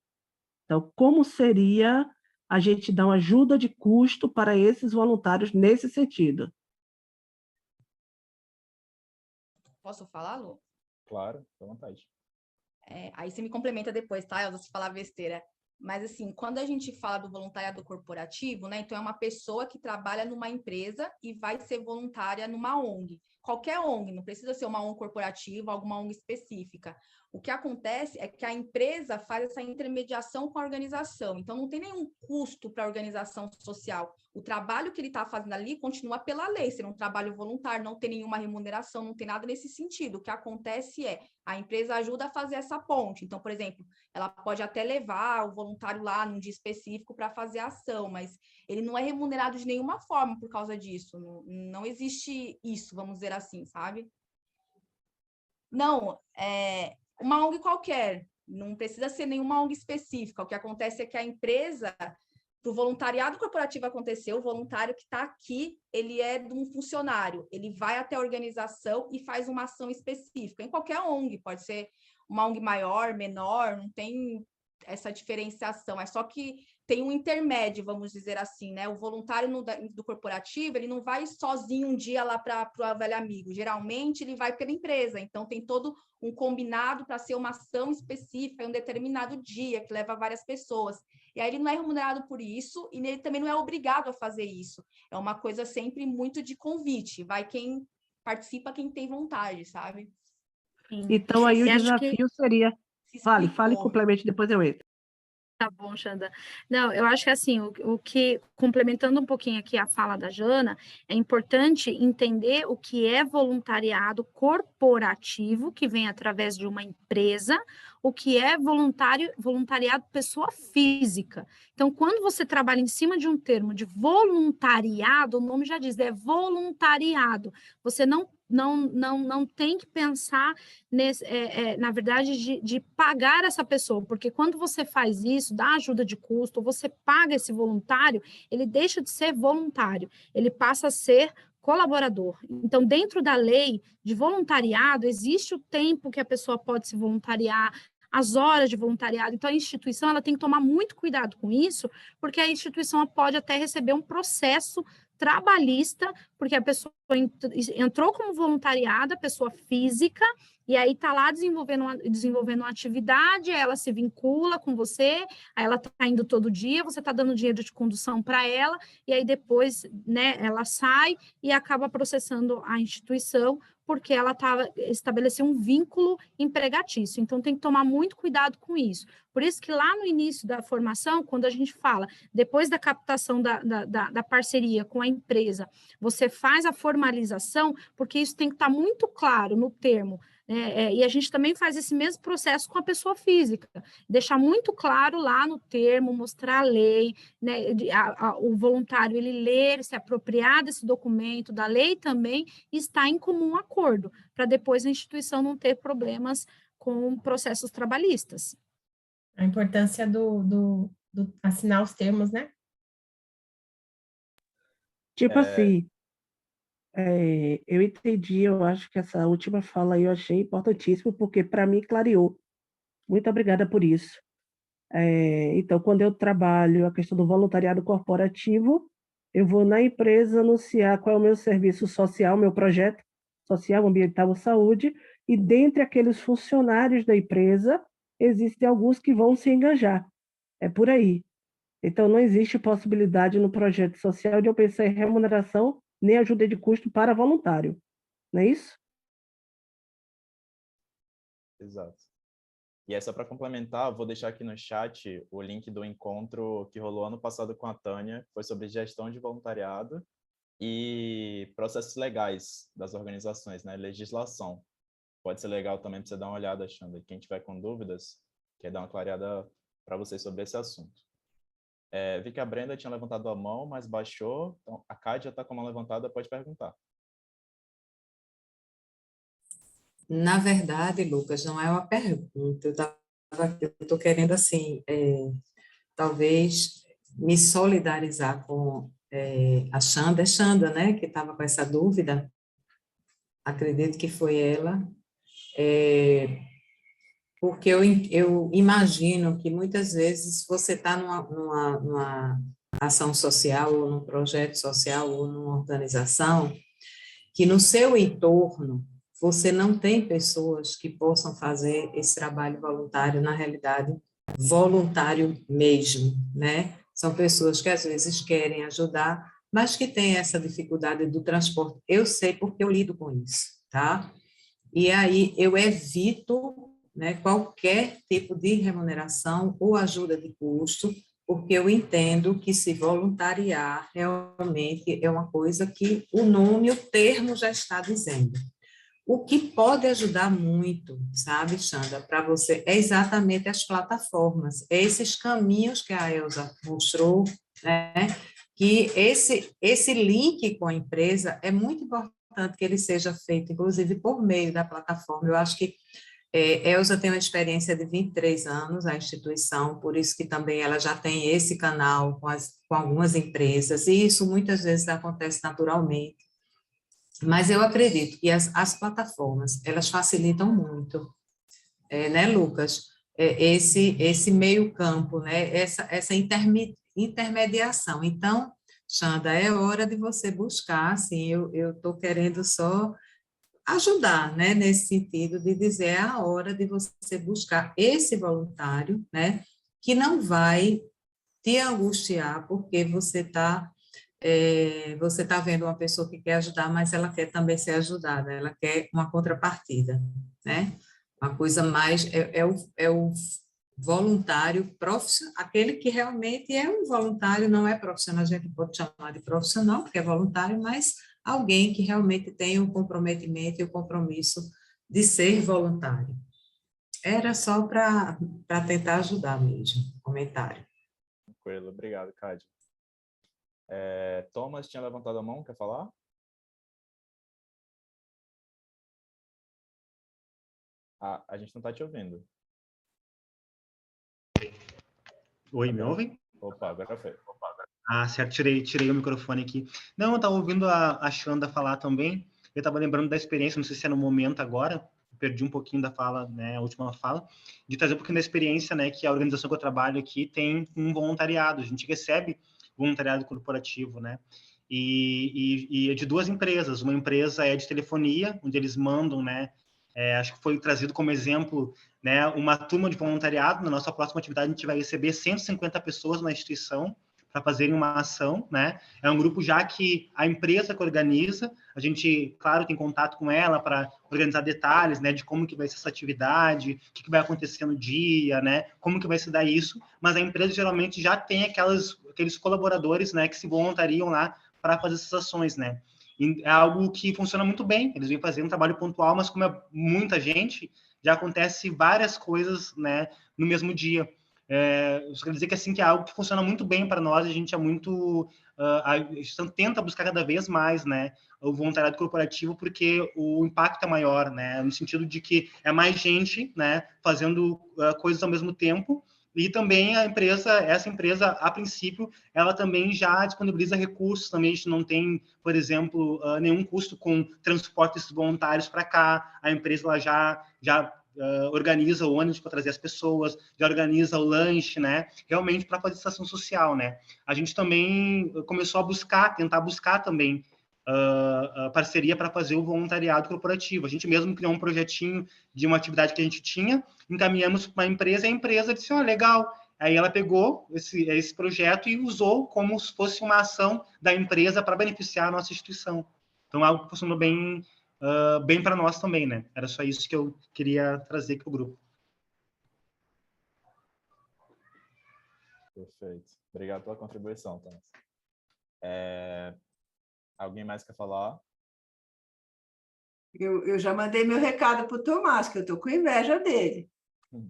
Então, como seria a gente dar uma ajuda de custo para esses voluntários nesse sentido? Posso falar, Lu? Claro, fica à vontade. Aí você me complementa depois, tá? Eu vou falar besteira. Mas, assim, quando a gente fala do voluntariado corporativo, né? Então, é uma pessoa que trabalha numa empresa e vai ser voluntária numa ONG. Qualquer ONG, não precisa ser uma ONG corporativa, alguma ONG específica. O que acontece é que a empresa faz essa intermediação com a organização. Então, não tem nenhum custo para a organização social. O trabalho que ele está fazendo ali continua pela lei, ser um trabalho voluntário, não tem nenhuma remuneração, não tem nada nesse sentido. O que acontece é, a empresa ajuda a fazer essa ponte. Então, por exemplo, ela pode até levar o voluntário lá num dia específico para fazer a ação, mas ele não é remunerado de nenhuma forma por causa disso. Não existe isso, vamos dizer assim, sabe? Não, uma ONG qualquer, não precisa ser nenhuma ONG específica. O que acontece é que a empresa, para o voluntariado corporativo acontecer, o voluntário que está aqui, ele é de um funcionário, ele vai até a organização e faz uma ação específica, em qualquer ONG, pode ser uma ONG maior, menor, não tem essa diferenciação, é só que tem um intermédio, vamos dizer assim, né? O voluntário do corporativo, ele não vai sozinho um dia lá para o velho amigo, geralmente ele vai pela empresa, então tem todo um combinado para ser uma ação específica em um determinado dia, que leva várias pessoas. E aí ele não é remunerado por isso, e ele também não é obrigado a fazer isso. É uma coisa sempre muito de convite, vai quem participa, quem tem vontade, sabe? Sim. Então, aí o E acho que desafio seria... Fale, complemente, depois eu entro. tá bom, Xanda. Não, eu acho que assim, o que, complementando um pouquinho aqui a fala da Jana, é importante entender o que é voluntariado corporativo, que vem através de uma empresa, o que é voluntariado pessoa física. Então, quando você trabalha em cima de um termo de voluntariado, o nome já diz, é voluntariado. Você não tem que pensar nesse, na verdade, de pagar essa pessoa, porque quando você faz isso, dá ajuda de custo, você paga esse voluntário, ele deixa de ser voluntário, ele passa a ser colaborador. Então, dentro da lei de voluntariado, existe o tempo que a pessoa pode se voluntariar, as horas de voluntariado. Então, a instituição ela tem que tomar muito cuidado com isso, porque a instituição pode até receber um processo trabalhista, porque a pessoa entrou como voluntariada, pessoa física, e aí está lá desenvolvendo uma atividade, ela se vincula com você, aí ela está indo todo dia, você está dando dinheiro de condução para ela, e aí depois, né, ela sai e acaba processando a instituição, porque ela estabeleceu um vínculo empregatício. Então, tem que tomar muito cuidado com isso. Por isso que lá no início da formação, quando a gente fala, depois da captação da parceria com a empresa, você faz a formalização, porque isso tem que estar muito claro no termo, e a gente também faz esse mesmo processo com a pessoa física, deixar muito claro lá no termo, mostrar a lei, né, o voluntário ele ler, se apropriar desse documento, da lei também, e estar em comum acordo, para depois a instituição não ter problemas com processos trabalhistas. A importância do assinar os termos, né? Tipo assim, eu entendi, eu acho que essa última fala aí eu achei importantíssima, porque para mim clareou. Muito obrigada por isso. Então, quando eu trabalho a questão do voluntariado corporativo, eu vou na empresa anunciar qual é o meu serviço social, meu projeto social, ambiental ou saúde, e dentre aqueles funcionários da empresa, existem alguns que vão se engajar. É por aí. Então, não existe possibilidade no projeto social de eu pensar em remuneração nem ajuda de custo para voluntário. Não é isso? Exato. E essa para complementar, vou deixar aqui no chat o link do encontro que rolou ano passado com a Tânia, que foi sobre gestão de voluntariado e processos legais das organizações, né? Legislação. Pode ser legal também para você dar uma olhada, Xanda. Quem tiver com dúvidas, quer dar uma clareada para vocês sobre esse assunto. Vi que a Brenda tinha levantado a mão, mas baixou. Então, a Cádia está com a mão levantada, pode perguntar. Na verdade, Lucas, não é uma pergunta. Eu estou querendo, assim, talvez me solidarizar com a Xanda. É Xanda, né, que estava com essa dúvida. Acredito que foi ela. Porque eu imagino que muitas vezes você está numa ação social, ou num projeto social, ou numa organização, que no seu entorno você não tem pessoas que possam fazer esse trabalho voluntário, na realidade, voluntário mesmo, né? São pessoas que às vezes querem ajudar, mas que têm essa dificuldade do transporte. Eu sei porque eu lido com isso, tá? E aí eu evito, né, qualquer tipo de remuneração ou ajuda de custo, porque eu entendo que se voluntariar realmente é uma coisa que o nome, o termo já está dizendo. O que pode ajudar muito, sabe, Xanda, para você, é exatamente as plataformas, esses caminhos que a Elza mostrou, né, que esse link com a empresa é muito importante que ele seja feito, inclusive, por meio da plataforma. Eu acho que Elza tem uma experiência de 23 anos, a instituição, por isso que também ela já tem esse canal com algumas empresas, e isso muitas vezes acontece naturalmente. Mas eu acredito que as plataformas, elas facilitam muito, né, Lucas? Esse meio campo, né? Essa intermediação. Então, Xanda, é hora de você buscar, assim, eu estou querendo só ajudar, né, nesse sentido de dizer, é a hora de você buscar esse voluntário, né, que não vai te angustiar porque você está vendo uma pessoa que quer ajudar, mas ela quer também ser ajudada, ela quer uma contrapartida, né? Uma coisa mais, é o voluntário profissional, aquele que realmente é um voluntário, não é profissional, a gente pode chamar de profissional, porque é voluntário, mas alguém que realmente tem o comprometimento e o compromisso de ser voluntário. Era só para tentar ajudar mesmo, comentário. Tranquilo, obrigado, Cádia. Thomas tinha levantado a mão, quer falar? A gente não está te ouvindo. Oi, me ouvem? Opa, agora foi. Ah, certo, tirei o microfone aqui. Não, eu estava ouvindo a Xanda falar também, eu estava lembrando da experiência, não sei se é no momento agora, perdi um pouquinho da fala, né, a última fala, de trazer um pouquinho da experiência, né, que a organização que eu trabalho aqui tem um voluntariado, a gente recebe voluntariado corporativo, né, e é de duas empresas, uma empresa é de telefonia, onde eles mandam, né, acho que foi trazido como exemplo, né, uma turma de voluntariado. Na nossa próxima atividade a gente vai receber 150 pessoas na instituição para fazerem uma ação, né? É um grupo já que a empresa que organiza, a gente, claro, tem contato com ela para organizar detalhes, né, de como que vai ser essa atividade, o que vai acontecer no dia, né, como que vai se dar isso, mas a empresa geralmente já tem aqueles colaboradores, né, que se voluntariam lá para fazer essas ações, né? É algo que funciona muito bem, eles vêm fazendo um trabalho pontual, mas como é muita gente, já acontece várias coisas, né, no mesmo dia. Isso quer dizer que, assim, que é algo que funciona muito bem para nós, a gente é muito... a gente tenta buscar cada vez mais, né, o voluntariado corporativo, porque o impacto é maior, né, no sentido de que é mais gente, né, fazendo coisas ao mesmo tempo. E também essa empresa, a princípio, ela também já disponibiliza recursos, também a gente não tem, por exemplo, nenhum custo com transportes voluntários para cá, a empresa ela já organiza o ônibus para trazer as pessoas, já organiza o lanche, né, realmente para fazer essa ação social, né. A gente também começou a tentar buscar também parceria para fazer o voluntariado corporativo. A gente mesmo criou um projetinho de uma atividade que a gente tinha, encaminhamos para uma empresa e a empresa disse, legal. Aí ela pegou esse projeto e usou como se fosse uma ação da empresa para beneficiar a nossa instituição. Então, algo que funcionou bem para nós também, né? Era só isso que eu queria trazer para o grupo. Perfeito. Obrigado pela contribuição, Thomas. Alguém mais quer falar? Eu já mandei meu recado para o Tomás, que eu estou com inveja dele.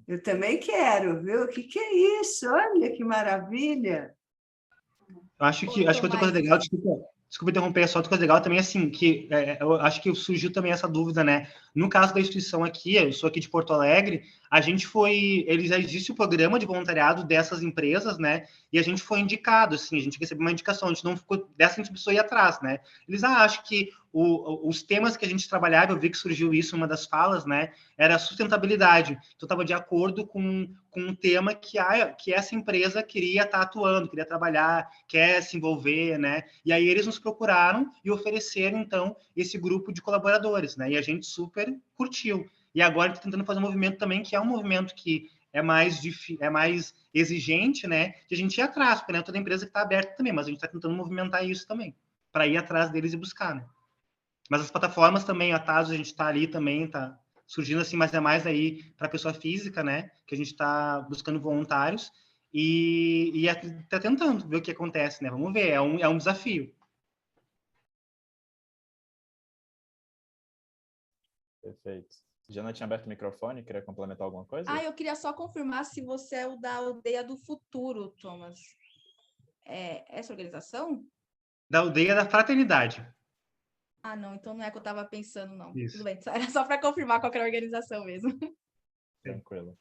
Eu também quero, viu? O que é isso? Olha que maravilha! Eu acho que outra coisa legal, desculpa interromper, só outra coisa legal também, assim, que eu acho que surgiu também essa dúvida, né? No caso da instituição aqui, eu sou aqui de Porto Alegre, já existe o programa de voluntariado dessas empresas, né? E a gente foi indicado, assim, a gente recebeu uma indicação, a gente não ficou, dessa a gente precisou ir atrás, né? Eles acho que os temas que a gente trabalhava, eu vi que surgiu isso em uma das falas, né? Era a sustentabilidade. Então, estava de acordo com um tema que essa empresa queria estar atuando, queria trabalhar, quer se envolver, né? E aí eles nos procuraram e ofereceram, então, esse grupo de colaboradores, né? E a gente super curtiu. E agora a gente está tentando fazer um movimento também, que é um movimento que é mais exigente, né, de a gente ir atrás, porque não é toda empresa que está aberta também, mas a gente está tentando movimentar isso também, para ir atrás deles e buscar, né. Mas as plataformas também, a Tazos, a gente está ali também, está surgindo assim, mas é mais aí para pessoa física, né, que a gente está buscando voluntários e está tentando ver o que acontece, né, vamos ver, é um desafio. Perfeito. Jana tinha aberto o microfone, queria complementar alguma coisa? Eu queria só confirmar se você é o da Aldeia do Futuro, Thomas. É essa organização? Da Aldeia da Fraternidade. Não, então não é que eu estava pensando, não. Isso. Tudo bem, era só para confirmar qual era a organização mesmo. Tranquilo.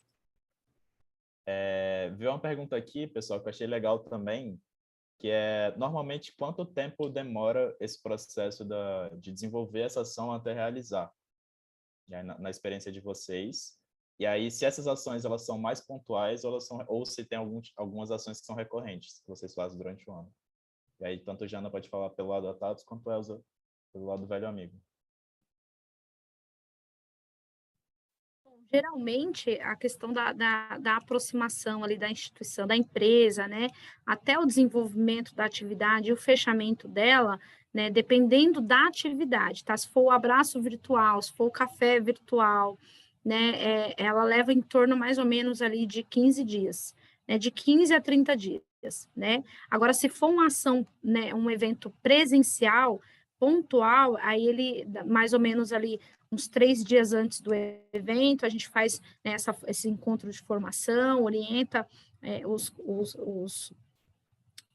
Viu uma pergunta aqui, pessoal, que eu achei legal também, que é, normalmente, quanto tempo demora esse processo de desenvolver essa ação até realizar? E aí, na experiência de vocês. E aí, se essas ações elas são mais pontuais ou se tem algumas ações que são recorrentes, que vocês fazem durante o ano. E aí, tanto a Jana pode falar pelo lado da Tatos, quanto a Elza pelo lado do velho amigo. Geralmente, a questão da aproximação ali da instituição, da empresa, né, até o desenvolvimento da atividade e o fechamento dela, né, dependendo da atividade, tá? Se for o abraço virtual, se for o café virtual, né, ela leva em torno mais ou menos ali de 15 dias, né, de 15 a 30 dias, né? Agora, se for uma ação, né, um evento presencial, pontual, aí ele, mais ou menos ali, uns 3 dias antes do evento, a gente faz, né, esse encontro de formação, orienta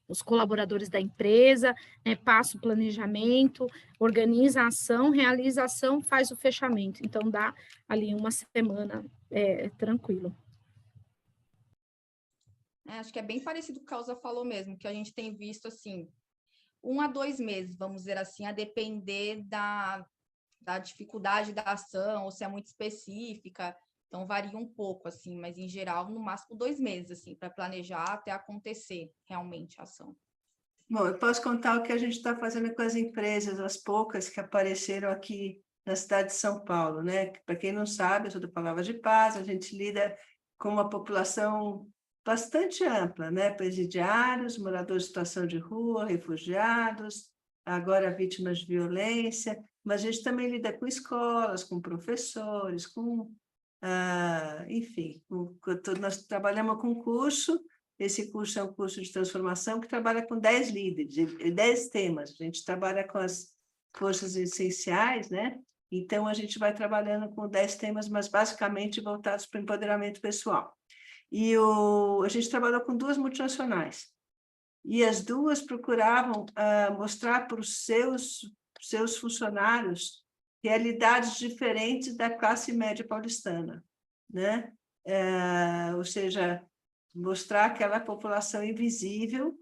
os colaboradores da empresa, né, passa o planejamento, organiza a ação, realiza a ação, faz o fechamento. Então, dá ali uma semana tranquilo. Acho que é bem parecido com o que a Elza falou mesmo, que a gente tem visto, assim, 1 a 2 meses, vamos dizer assim, a depender da dificuldade da ação, ou se é muito específica, então varia um pouco, assim, mas em geral, no máximo 2 meses, assim, para planejar até acontecer realmente a ação. Bom, eu posso contar o que a gente está fazendo com as empresas, as poucas que apareceram aqui na cidade de São Paulo, né? Para quem não sabe, eu sou da Palavra de Paz, a gente lida com uma população bastante ampla, né? Presidiários, moradores de situação de rua, refugiados, agora vítimas de violência, mas a gente também lida com escolas, com professores, enfim, nós trabalhamos com curso. Esse curso é um curso de transformação que trabalha com 10 líderes, 10 temas. A gente trabalha com as forças essenciais, né? Então, a gente vai trabalhando com 10 temas, mas basicamente voltados para o empoderamento pessoal. E a gente trabalhou com 2 multinacionais. E as 2 procuravam mostrar para os seus funcionários realidades diferentes da classe média paulistana, né? Ou seja, mostrar aquela população invisível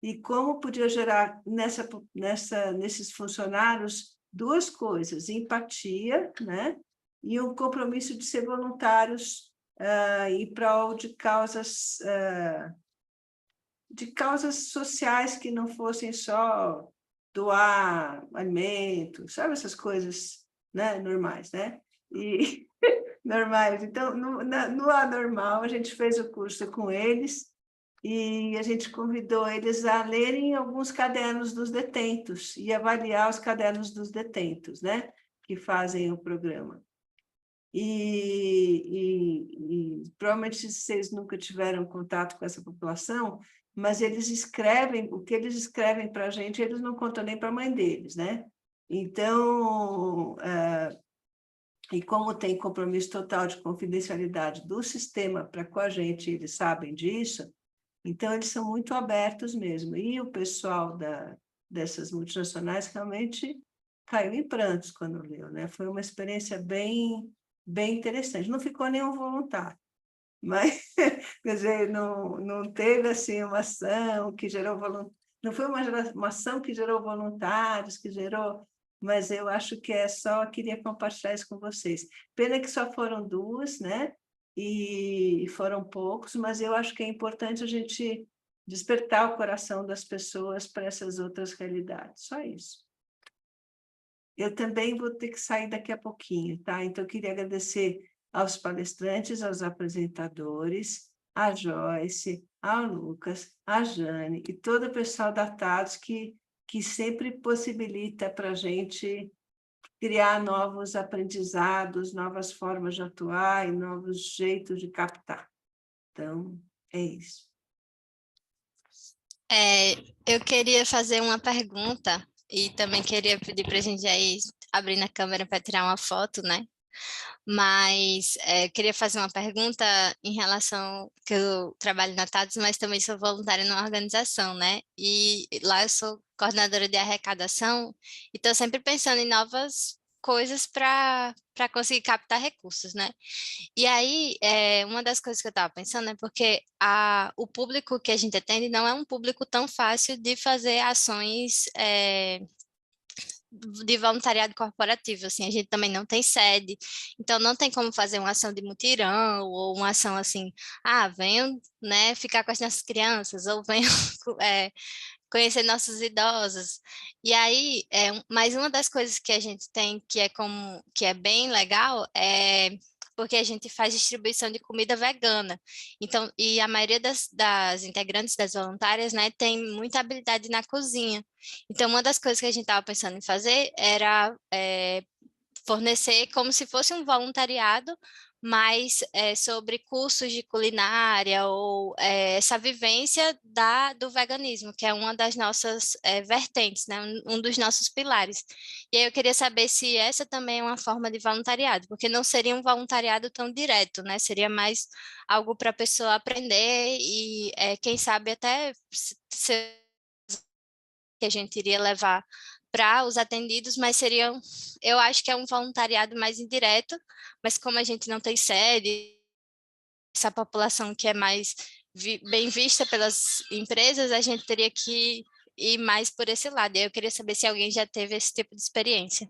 e como podia gerar nesses funcionários 2 coisas, empatia, né? E um compromisso de ser voluntários em prol de causas sociais que não fossem só doar alimento, sabe essas coisas, né, normais, né? E normais. Então, no anormal, a gente fez o curso com eles e a gente convidou eles a lerem alguns cadernos dos detentos e avaliar os cadernos dos detentos, né, que fazem o programa. E provavelmente vocês nunca tiveram contato com essa população, mas eles escrevem, o que eles escrevem para a gente, eles não contam nem para a mãe deles, né? Então, e como tem compromisso total de confidencialidade do sistema para com a gente, eles sabem disso, então eles são muito abertos mesmo. E o pessoal dessas multinacionais realmente caiu em prantos quando leu, né? Foi uma experiência bem interessante. Não ficou nenhum voluntário, mas, quer dizer, não teve assim uma ação que gerou voluntários, não foi uma ação que gerou voluntários, que gerou... Mas eu acho que queria compartilhar isso com vocês. Pena que só foram 2, né? E foram poucos, mas eu acho que é importante a gente despertar o coração das pessoas para essas outras realidades. Só isso. Eu também vou ter que sair daqui a pouquinho, tá? Então, eu queria agradecer aos palestrantes, aos apresentadores, a Joyce, ao Lucas, a Jane e todo o pessoal da TADS que sempre possibilita para a gente criar novos aprendizados, novas formas de atuar e novos jeitos de captar. Então, é isso. Eu queria fazer uma pergunta e também queria pedir para a gente aí abrir na câmera para tirar uma foto, né? Mas queria fazer uma pergunta em relação que eu trabalho na TADS, mas também sou voluntária numa organização, né? E lá eu sou coordenadora de arrecadação e estou sempre pensando em novas coisas para conseguir captar recursos, né? E aí, uma das coisas que eu estava pensando é porque o público que a gente atende não é um público tão fácil de fazer ações de voluntariado corporativo, assim, a gente também não tem sede, então não tem como fazer uma ação de mutirão, ou uma ação assim, venham, né, ficar com as nossas crianças, ou venham conhecer nossos idosos. E aí, mas uma das coisas que a gente tem que é bem legal porque a gente faz distribuição de comida vegana. Então, e a maioria das integrantes, das voluntárias, né, tem muita habilidade na cozinha. Então, uma das coisas que a gente estava pensando em fazer era fornecer como se fosse um voluntariado, mas sobre cursos de culinária ou essa vivência do veganismo, que é uma das nossas vertentes, né? Um dos nossos pilares. E aí eu queria saber se essa também é uma forma de voluntariado, porque não seria um voluntariado tão direto, né? Seria mais algo para a pessoa aprender e, quem sabe, até que a gente iria levar para os atendidos, mas eu acho que é um voluntariado mais indireto, mas como a gente não tem sede, essa população que é mais bem vista pelas empresas, a gente teria que ir mais por esse lado. E eu queria saber se alguém já teve esse tipo de experiência.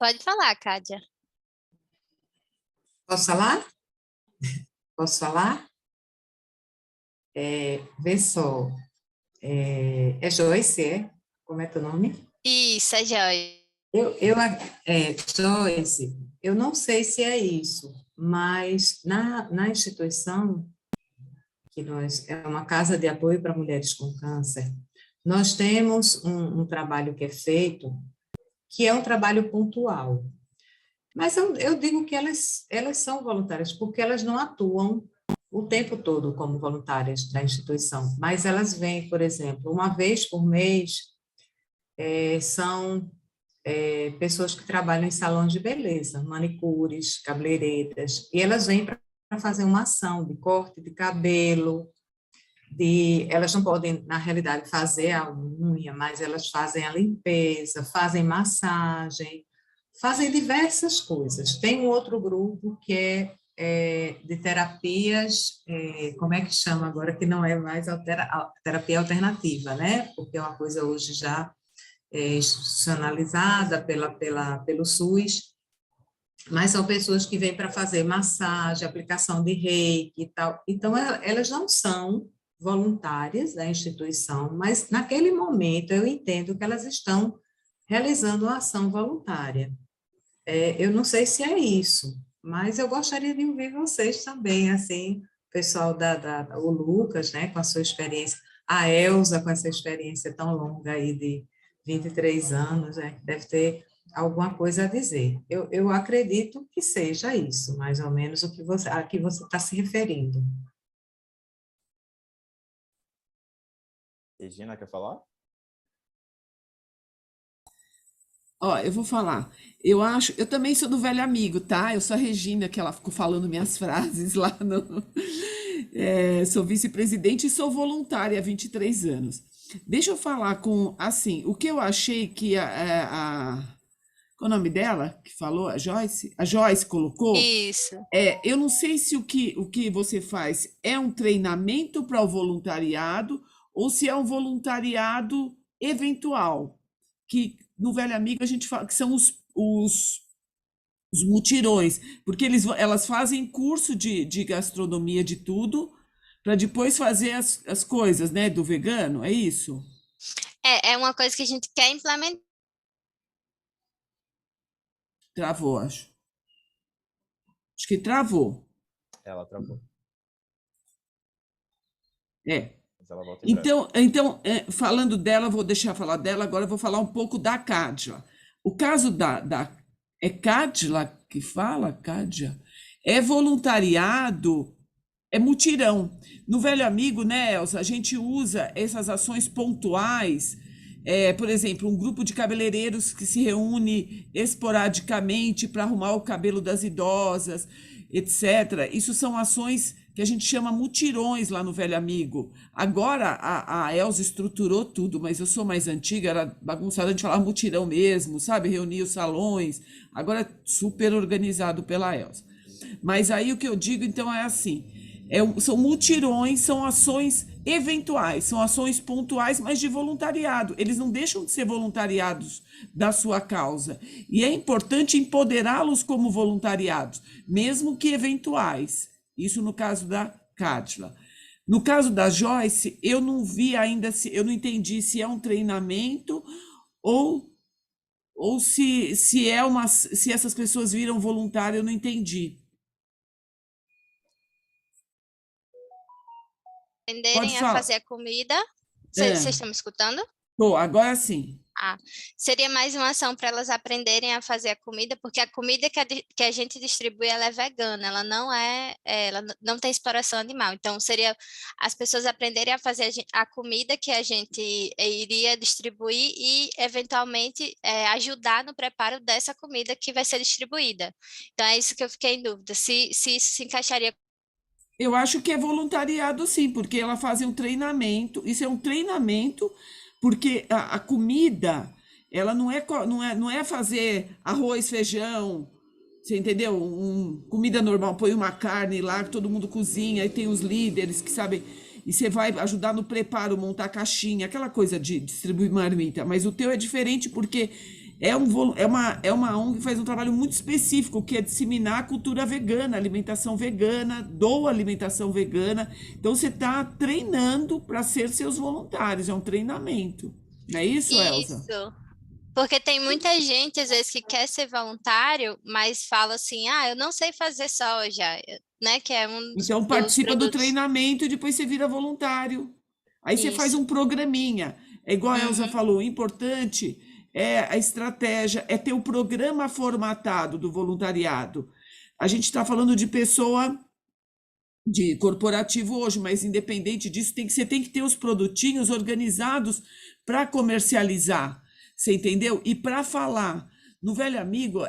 Pode falar, Kádia. Posso falar? Posso falar? Vê só. É Joyce, é? Como é teu nome? Isso, é Joyce. Joyce, eu não sei se é isso, mas na instituição, que é uma casa de apoio para mulheres com câncer, nós temos um trabalho que é feito, que é um trabalho pontual. Mas eu digo que elas são voluntárias, porque elas não atuam o tempo todo como voluntárias da instituição, mas elas vêm, por exemplo, uma vez por mês, são pessoas que trabalham em salões de beleza, manicures, cabeleireiras, e elas vêm para fazer uma ação de corte de cabelo, elas não podem, na realidade, fazer a unha, mas elas fazem a limpeza, fazem massagem, fazem diversas coisas. Tem um outro grupo que é de terapias, como é que chama agora, que não é mais a terapia alternativa, né? Porque é uma coisa hoje já institucionalizada pelo SUS, mas são pessoas que vêm para fazer massagem, aplicação de reiki e tal. Então, elas não são voluntárias da instituição, mas naquele momento eu entendo que elas estão realizando uma ação voluntária. Eu não sei se é isso, mas eu gostaria de ouvir vocês também, assim, o pessoal o Lucas, né, com a sua experiência, a Elza com essa experiência tão longa aí de 23 anos, né, deve ter alguma coisa a dizer. Eu acredito que seja isso, mais ou menos a que você está se referindo. Regina, quer falar? Eu vou falar. Eu também sou do Velho Amigo, tá? Eu sou a Regina, que ela ficou falando minhas frases lá no... sou vice-presidente e sou voluntária há 23 anos. Deixa eu falar assim, o que eu achei que qual é o nome dela que falou? A Joyce? A Joyce colocou? Isso. Eu não sei se o que você faz é um treinamento para o voluntariado ou se é um voluntariado eventual, que no Velho Amigo a gente fala que são os Os mutirões, porque elas fazem curso de gastronomia de tudo, para depois fazer as coisas, né, do vegano, é isso? É uma coisa que a gente quer implementar. Travou, acho. Acho que travou. Ela travou, É. mas ela volta em breve. Então, falando dela, vou deixar falar dela, agora eu vou falar um pouco da Cádila. O caso é Cádila que fala, Cádia? É voluntariado, é mutirão. No Velho Amigo, né, Elza, a gente usa essas ações pontuais, por exemplo, um grupo de cabeleireiros que se reúne esporadicamente para arrumar o cabelo das idosas, etc. Isso são ações que a gente chama mutirões lá no Velho Amigo. Agora a Elza estruturou tudo, mas eu sou mais antiga, era bagunçada, a gente falava mutirão mesmo, sabe? Reunia os salões. Agora é super organizado pela Elza. Mas aí o que eu digo, então, é assim: são mutirões, são ações eventuais, são ações pontuais, mas de voluntariado. Eles não deixam de ser voluntariados da sua causa. E é importante empoderá-los como voluntariados, mesmo que eventuais. Isso no caso da Cádila. No caso da Joyce, eu não vi ainda, eu não entendi se é um treinamento ou se essas pessoas viram voluntário, eu não entendi. Pode Aprenderem a falar. fazer a comida. Vocês estão me escutando? Tô, agora sim. Seria mais uma ação para elas aprenderem a fazer a comida, porque a comida que a gente distribui, ela é vegana, ela não tem exploração animal. Então, seria as pessoas aprenderem a fazer a comida que a gente iria distribuir e, eventualmente, ajudar no preparo dessa comida que vai ser distribuída. Então, é isso que eu fiquei em dúvida, se isso se encaixaria. Eu acho que é voluntariado, sim, porque ela faz um treinamento. Isso é um treinamento, porque a comida, ela não é fazer arroz, feijão, você entendeu? Comida normal, põe uma carne lá, que todo mundo cozinha, aí tem os líderes que sabem, e você vai ajudar no preparo, montar caixinha, aquela coisa de distribuir marmita. Mas o teu é diferente porque é uma ONG que faz um trabalho muito específico, que é disseminar a cultura vegana, alimentação vegana, doa alimentação vegana. Então, você está treinando para ser seus voluntários, é um treinamento. Não é isso, Elza? Isso. Porque tem muita gente, às vezes, que quer ser voluntário, mas fala assim, eu não sei fazer soja, né? Que é um Então, participa do produtos. treinamento e depois você vira voluntário. Aí você faz Isso. um programinha. É igual a Elza falou, o importante é a estratégia, é ter o programa formatado do voluntariado. A gente está falando de pessoa de corporativo hoje, mas independente disso, você tem que ter os produtinhos organizados para comercializar, você entendeu? E para falar. No Velho Amigo,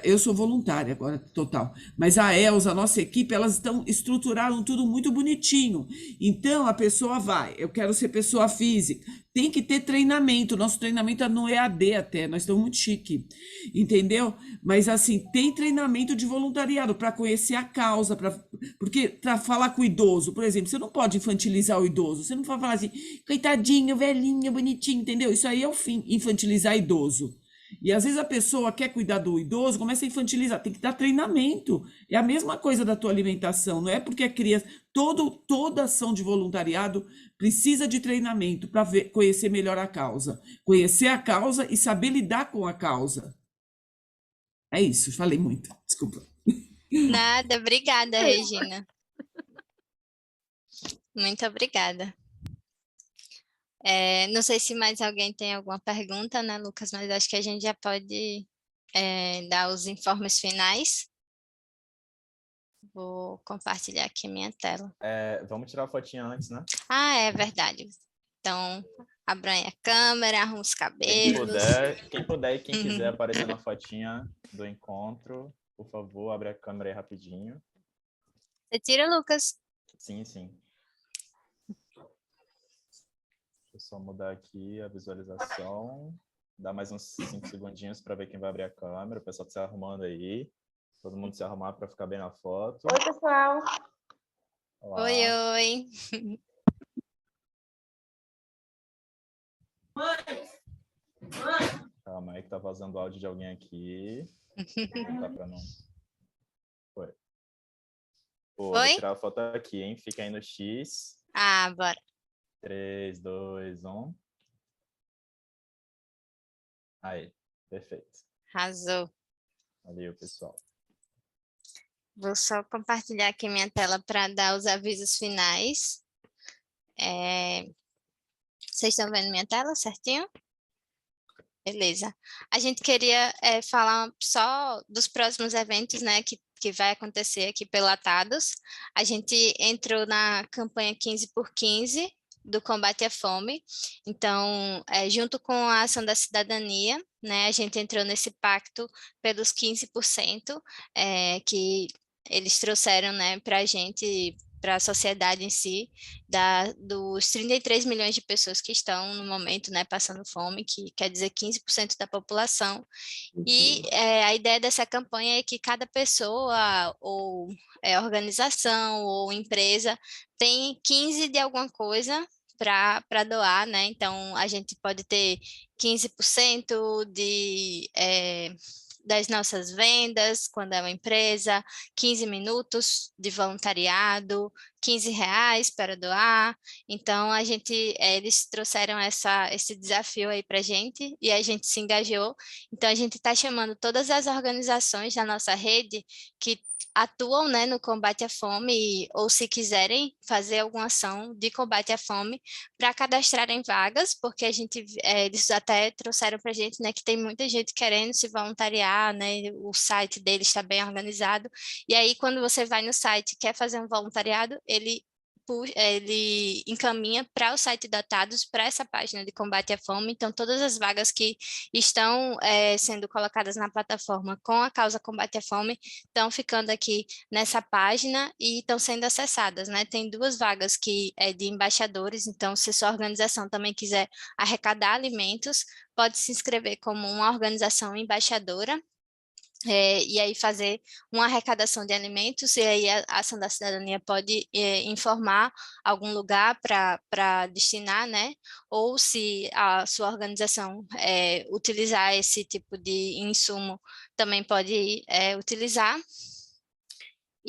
eu sou voluntária agora, total, mas a Elza, a nossa equipe, elas estruturaram tudo muito bonitinho. Então, a pessoa vai, eu quero ser pessoa física, tem que ter treinamento, nosso treinamento é no EAD até, nós estamos muito chique, entendeu? Mas, assim, tem treinamento de voluntariado para conhecer a causa, porque para falar com o idoso, por exemplo, você não pode infantilizar o idoso, você não pode falar assim, coitadinho, velhinho, bonitinho, entendeu? Isso aí é o fim, infantilizar idoso. E às vezes a pessoa quer cuidar do idoso, começa a infantilizar, tem que dar treinamento. É a mesma coisa da tua alimentação, não é porque é criança. Toda ação de voluntariado precisa de treinamento para conhecer melhor a causa. Conhecer a causa e saber lidar com a causa. É isso, falei muito, desculpa. Nada, obrigada, Regina. Muito obrigada. Não sei se mais alguém tem alguma pergunta, né, Lucas? Mas acho que a gente já pode dar os informes finais. Vou compartilhar aqui minha tela. Vamos tirar a fotinha antes, né? É verdade. Então, abra aí a câmera, arruma os cabelos. Quem puder e quem quiser aparecer na fotinha do encontro, por favor, abre a câmera aí rapidinho. Você tira, Lucas? Sim, sim. Deixa eu só mudar aqui a visualização. Dá mais uns 5 segundinhos para ver quem vai abrir a câmera. O pessoal está se arrumando aí. Todo mundo se arrumar para ficar bem na foto. Oi, pessoal. Olá. Oi. Calma aí que tá tá vazando o áudio de alguém aqui. Tá pra não... Foi. Pô, vou Foi? tirar a foto aqui, hein? Fica aí no X. Ah, bora. 3, 2, 1. Aí, perfeito. Arrasou. Valeu, pessoal. Vou só compartilhar aqui minha tela para dar os avisos finais. Vocês estão vendo minha tela certinho? Beleza. A gente queria falar só dos próximos eventos, né, que vai acontecer aqui pelo Atados. A gente entrou na campanha 15 por 15 do combate à fome. Então, junto com a ação da cidadania, né, a gente entrou nesse pacto pelos 15%, que eles trouxeram, né, para a gente, para a sociedade em si, dos 33 milhões de pessoas que estão no momento, né, passando fome, que quer dizer 15% da população. E a ideia dessa campanha é que cada pessoa ou organização ou empresa tem 15 de alguma coisa para doar, né? Então, a gente pode ter 15% das nossas vendas, quando é uma empresa, 15 minutos de voluntariado, R$ 15 para doar. Então, eles trouxeram esse desafio aí para a gente e a gente se engajou. Então, a gente está chamando todas as organizações da nossa rede que atuam, né, no combate à fome ou se quiserem fazer alguma ação de combate à fome para cadastrarem vagas, porque eles até trouxeram para a gente, né, que tem muita gente querendo se voluntariar, né, o site deles está bem organizado, e aí quando você vai no site e quer fazer um voluntariado, ele encaminha para o site da Atados, para essa página de combate à fome. Então, todas as vagas que estão sendo colocadas na plataforma com a causa combate à fome estão ficando aqui nessa página e estão sendo acessadas, né? Tem 2 vagas que é de embaixadores, então se sua organização também quiser arrecadar alimentos, pode se inscrever como uma organização embaixadora, e aí fazer uma arrecadação de alimentos, e aí a ação da cidadania pode informar algum lugar para destinar, né? Ou se a sua organização utilizar esse tipo de insumo, também pode utilizar.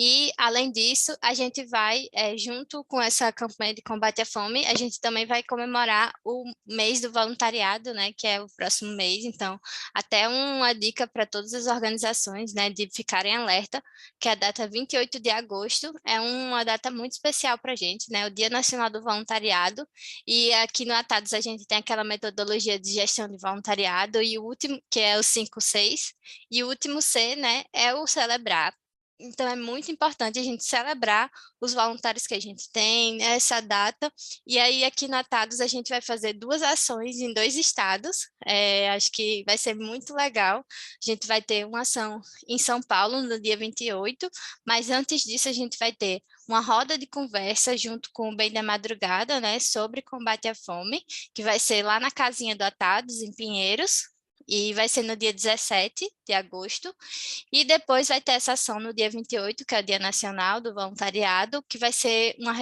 E, além disso, a gente vai, junto com essa campanha de combate à fome, a gente também vai comemorar o mês do voluntariado, né, que é o próximo mês. Então, até uma dica para todas as organizações, né, de ficarem alerta, que a data 28 de agosto é uma data muito especial para a gente, né, o Dia Nacional do Voluntariado. E aqui no Atados a gente tem aquela metodologia de gestão de voluntariado, e o último, que é o 5-6, e o último C, né, é o celebrar. Então, é muito importante a gente celebrar os voluntários que a gente tem, essa data. E aí, aqui na Atados, a gente vai fazer 2 ações em 2 estados. Acho que vai ser muito legal. A gente vai ter uma ação em São Paulo, no dia 28, mas antes disso, a gente vai ter uma roda de conversa junto com o Bem da Madrugada, né, sobre combate à fome, que vai ser lá na casinha do Atados, em Pinheiros, e vai ser no dia 17 de agosto, e depois vai ter essa ação no dia 28, que é o Dia Nacional do Voluntariado, que vai ser uma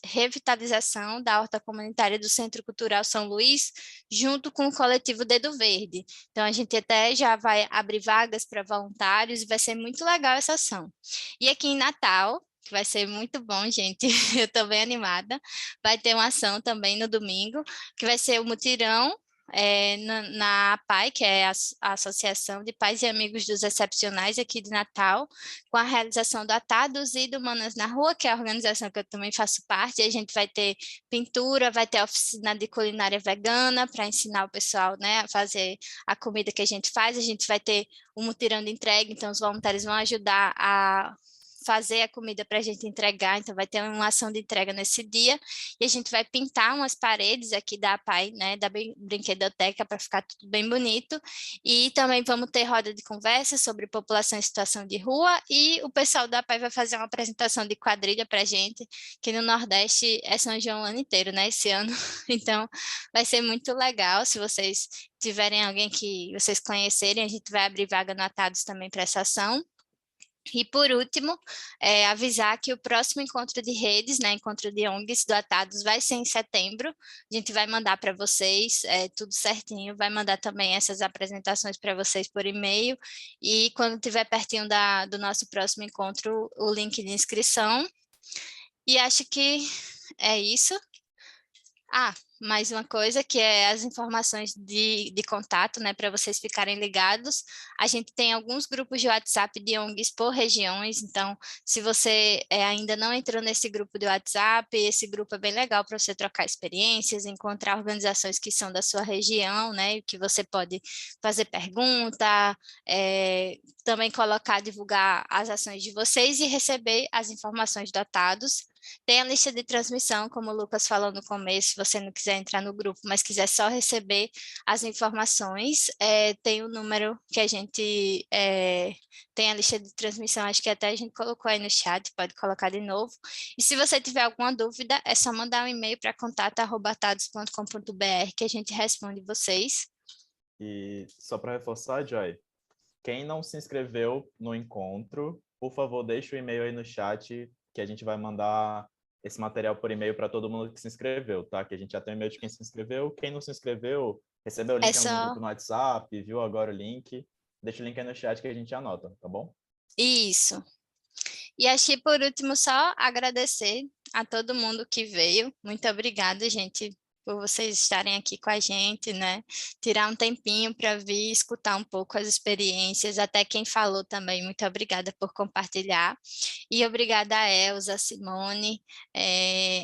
revitalização da horta comunitária do Centro Cultural São Luís, junto com o coletivo Dedo Verde. Então, a gente até já vai abrir vagas para voluntários, e vai ser muito legal essa ação. E aqui em Natal, que vai ser muito bom, gente, eu estou bem animada, vai ter uma ação também no domingo, que vai ser o mutirão, na APAI, que é a Associação de Pais e Amigos dos Excepcionais aqui de Natal, com a realização do Atados e do Manas na Rua, que é a organização que eu também faço parte. A gente vai ter pintura, vai ter oficina de culinária vegana para ensinar o pessoal, né, a fazer a comida que a gente faz. A gente vai ter um mutirão de entrega, então os voluntários vão ajudar a fazer a comida para a gente entregar, então vai ter uma ação de entrega nesse dia, e a gente vai pintar umas paredes aqui da APAI, né, da brinquedoteca, para ficar tudo bem bonito, e também vamos ter roda de conversa sobre população em situação de rua, e o pessoal da APAI vai fazer uma apresentação de quadrilha para a gente, que no Nordeste é São João o ano inteiro, né, esse ano, então vai ser muito legal. Se vocês tiverem alguém que vocês conhecerem, a gente vai abrir vaga no Atados também para essa ação. E, por último, avisar que o próximo encontro de redes, né, encontro de ONGs do Atados, vai ser em setembro. A gente vai mandar para vocês tudo certinho, vai mandar também essas apresentações para vocês por e-mail. E quando estiver pertinho do nosso próximo encontro, o link de inscrição. E acho que é isso. Mais uma coisa, que é as informações de contato, né, para vocês ficarem ligados. A gente tem alguns grupos de WhatsApp de ONGs por regiões, então, se você ainda não entrou nesse grupo de WhatsApp, esse grupo é bem legal para você trocar experiências, encontrar organizações que são da sua região, né, e que você pode fazer pergunta, também divulgar as ações de vocês e receber as informações do Atados. Tem a lista de transmissão, como o Lucas falou no começo, se você não quiser entrar no grupo, mas quiser só receber as informações, tem o número que a gente tem a lista de transmissão, acho que até a gente colocou aí no chat, pode colocar de novo. E se você tiver alguma dúvida, é só mandar um e-mail para contato@atados.com.br que a gente responde vocês. E só para reforçar, Joy, quem não se inscreveu no encontro, por favor, deixe o e-mail aí no chat, que a gente vai mandar esse material por e-mail para todo mundo que se inscreveu, tá? Que a gente já tem o e-mail de quem se inscreveu. Quem não se inscreveu, recebeu o link no grupo no WhatsApp, viu agora o link, deixa o link aí no chat que a gente anota, tá bom? Isso. E acho que, por último, só agradecer a todo mundo que veio. Muito obrigada, gente, por vocês estarem aqui com a gente, né? Tirar um tempinho para vir escutar um pouco as experiências, até quem falou também, muito obrigada por compartilhar. E obrigada a Elza, a Simone,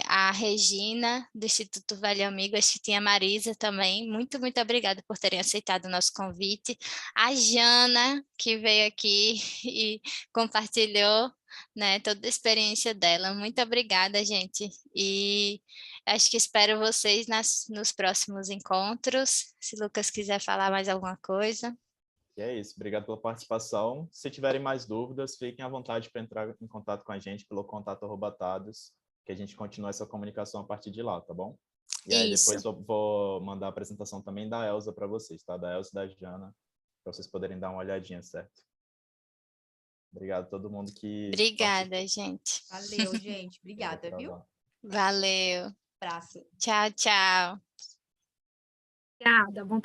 a Regina, do Instituto Velho Amigo, acho que tinha a Marisa também, muito obrigada por terem aceitado o nosso convite. A Jana, que veio aqui e compartilhou, né, toda a experiência dela. Muito obrigada, gente. E acho que espero vocês nos próximos encontros. Se o Lucas quiser falar mais alguma coisa. E é isso. Obrigado pela participação. Se tiverem mais dúvidas, fiquem à vontade para entrar em contato com a gente pelo contato@atados, que a gente continua essa comunicação a partir de lá, tá bom? E aí depois eu vou mandar a apresentação também da Elza para vocês, tá? Da Elza e da Jana, para vocês poderem dar uma olhadinha, certo? Obrigado a todo mundo que... Obrigada, gente. Valeu, gente. Obrigada, viu? Valeu. Abraço. Tchau, tchau. Obrigada, bom trabalho.